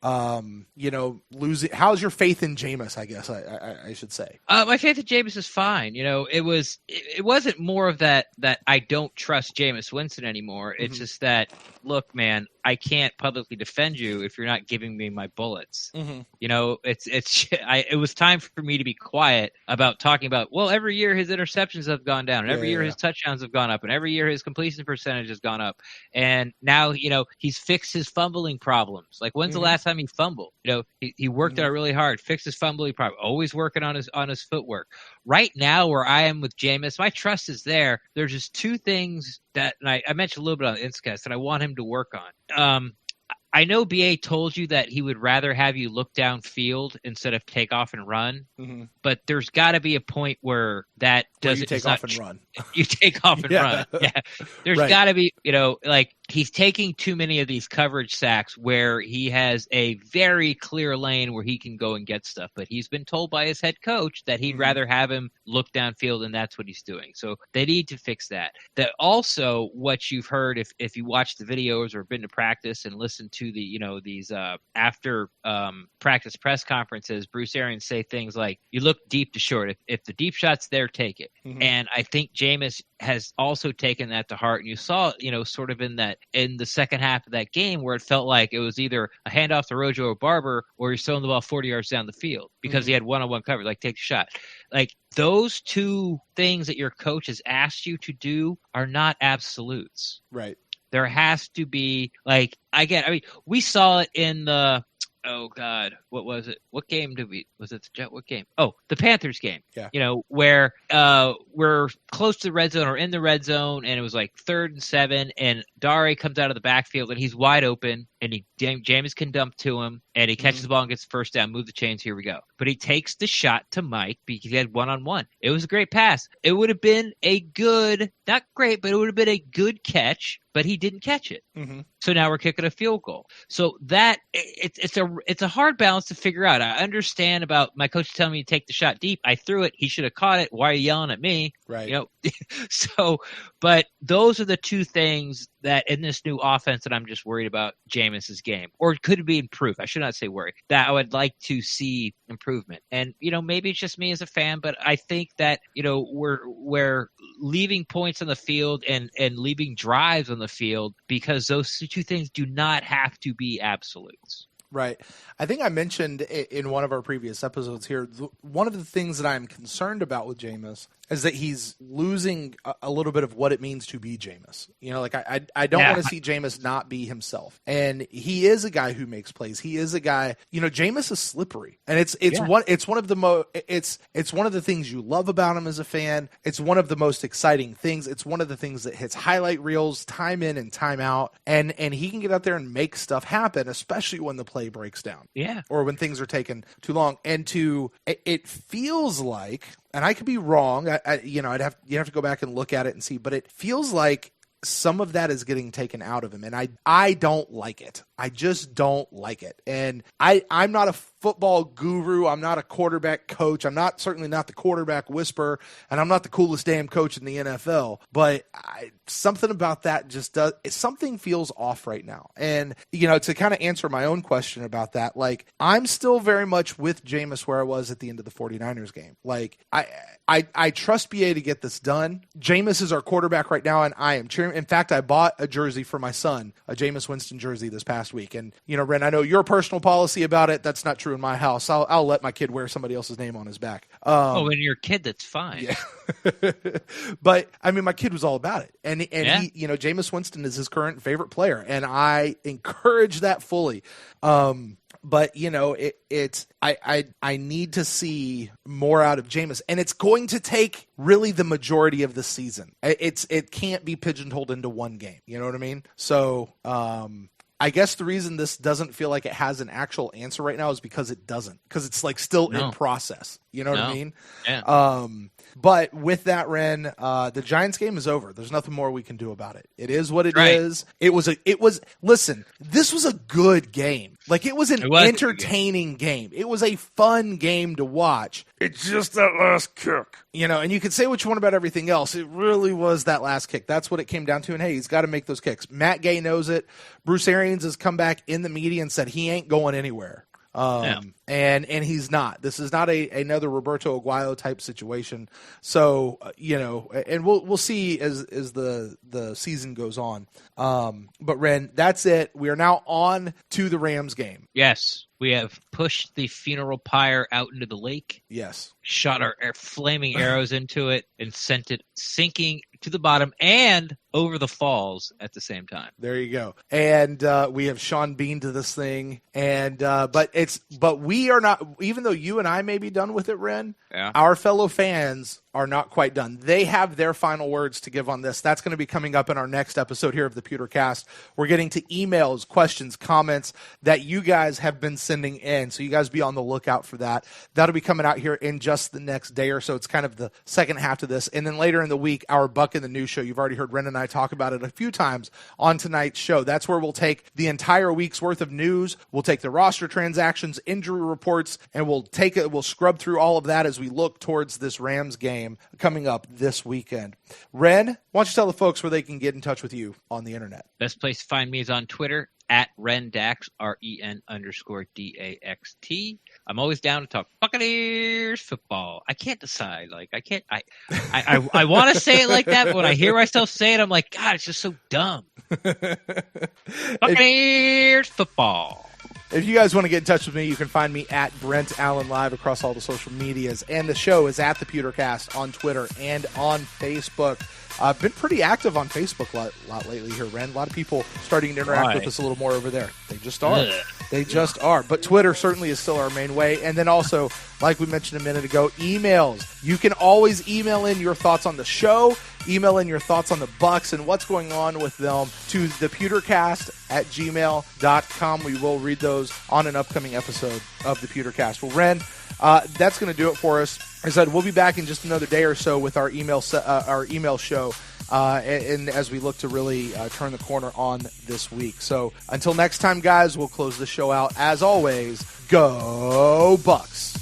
losing? How's your faith in Jameis, I guess I should say? My faith in Jameis is fine. It wasn't more of that I don't trust Jameis Winston anymore. It's just that, look, man, I can't publicly defend you if you're not giving me my bullets. It was time for me to be quiet about talking about, well, every year his interceptions have gone down, and every year his touchdowns have gone up, and every year his completion percentage has gone up. And now, he's fixed his fumbling problems. Like, when's the last time he fumbled? He worked out really hard, fixed his fumbling problem, always working on his footwork. Right now, where I am with Jameis, my trust is there. There's just 2 things that, and I mentioned a little bit on the Instacast, that I want him to work on. I know BA told you that he would rather have you look downfield instead of take off and run, but there's got to be a point where that doesn't take off and run. You take off and run. Yeah, there's got to be, like, he's taking too many of these coverage sacks where he has a very clear lane where he can go and get stuff, but he's been told by his head coach that he'd rather have him look downfield, and that's what he's doing. So they need to fix that. That also, what you've heard if you watch the videos or been to practice and listen to the these after practice press conferences, Bruce Arians say things like, you look deep to short. If the deep shot's there, take it. And I think Jameis has also taken that to heart. And you saw, sort of in the second half of that game where it felt like it was either a handoff to Rojo or Barber, or he's throwing the ball 40 yards down the field because he had one-on-one coverage, like take the shot. Like, those 2 things that your coach has asked you to do are not absolutes. Right. There has to be, like, we saw it in the, oh God, what was it? What game what game? Oh, the Panthers game. Yeah. Where we're close to the red zone or in the red zone, and it was like 3rd and 7, and Dare comes out of the backfield, and he's wide open, and Jameis can dump to him, and he catches the ball and gets the first down, move the chains, here we go. But he takes the shot to Mike because he had one-on-one. It was a great pass. It would have been a good, not great, but it would have been a good catch, but he didn't catch it. So now we're kicking a field goal. So that it's a hard balance to figure out. I understand about my coach telling me to take the shot deep. I threw it. He should have caught it. Why are you yelling at me? Right. So, but those are the 2 things that in this new offense that I'm just worried about Jameis's game, or could be improved. I should not say worry, that I would like to see improvement. And, maybe it's just me as a fan, but I think that, we're leaving points on the field and leaving drives on the field because those 2 things do not have to be absolutes. Right. I think I mentioned in one of our previous episodes here, one of the things that I'm concerned about with Jameis is that he's losing a little bit of what it means to be Jameis. I don't want to see Jameis not be himself. And he is a guy who makes plays. He is a guy, Jameis is slippery. And it's one of the things you love about him as a fan. It's one of the most exciting things. It's one of the things that hits highlight reels time in and time out. And he can get out there and make stuff happen, especially when the play breaks down. Yeah. Or when things are taking too long. And it feels like, and I could be wrong, you'd have to go back and look at it and see, but it feels like some of that is getting taken out of him, and I don't like it. I just don't like it. And I'm not a football guru. I'm not a quarterback coach. I'm certainly not the quarterback whisperer, and I'm not the coolest damn coach in the NFL. But something about that just does. Something feels off right now. And to kind of answer my own question about that, like, I'm still very much with Jameis where I was at the end of the 49ers game. Like, I trust BA to get this done. Jameis is our quarterback right now, and I am cheering. In fact, I bought a jersey for my son, a Jameis Winston jersey this past week. And, Ren, I know your personal policy about it. That's not true in my house. I'll let my kid wear somebody else's name on his back. When you're a kid, that's fine. Yeah. But, my kid was all about it. And he, Jameis Winston is his current favorite player, and I encourage that fully. but I need to see more out of Jameis, and it's going to take really the majority of the season. It can't be pigeonholed into one game. You know what I mean? So, I guess the reason this doesn't feel like it has an actual answer right now is because it doesn't, because it's like still in process. You know what I mean? Yeah. But with that, Ren, the Giants game is over. There's nothing more we can do about it. It is what it is. Listen, this was a good game. Like, it was an entertaining game. It was a fun game to watch. It's just that last kick. And you can say what you want about everything else. It really was that last kick. That's what it came down to. And hey, he's got to make those kicks. Matt Gay knows it. Bruce Arians has come back in the media and said he ain't going anywhere. And he's not. This is not another Roberto Aguayo type situation. So, and we'll see as the season goes on. But Ren, that's it. We are now on to the Rams game. Yes. We have pushed the funeral pyre out into the lake. Yes. Shot our flaming arrows into it and sent it sinking to the bottom and over the falls at the same time. There you go. And we have Sean Bean to this thing. And but we are not, even though you and I may be done with it, Ren, our fellow fans are not quite done. They have their final words to give on this. That's going to be coming up in our next episode here of the Pewtercast. We're getting to emails, questions, comments that you guys have been sending in. So you guys be on the lookout for that. That'll be coming out here in just the next day or so. It's kind of the second half of this. And then later in the week, our Buck in the News show. You've already heard Ren and I talk about it a few times on tonight's show. That's where we'll take the entire week's worth of news. We'll take the roster transactions, injury reports, and we'll scrub through all of that as we look towards this Rams game coming up this weekend. Ren, why don't you tell the folks where they can get in touch with you on the internet? Best place to find me is on Twitter at RenDax, REN_DAXT. I'm always down to talk Buccaneers football. I can't decide. I want to say it like that, but when I hear myself say it, I'm like, God, it's just so dumb. Buccaneers football. If you guys want to get in touch with me, you can find me at Brent Allen Live across all the social medias. And the show is at the Pewtercast on Twitter and on Facebook. I've been pretty active on Facebook a lot lately here, Ren. A lot of people starting to interact with us a little more over there. They just are. They just are. But Twitter certainly is still our main way. And then also, like we mentioned a minute ago, emails. You can always email in your thoughts on the show, email in your thoughts on the Bucs and what's going on with them to thepewtercast@gmail.com. We will read those on an upcoming episode of the Pewtercast. Well, Ren, that's going to do it for us. As I said, we'll be back in just another day or so with our email show, and as we look to really turn the corner on this week. So until next time, guys, we'll close the show out. As always, go Bucs!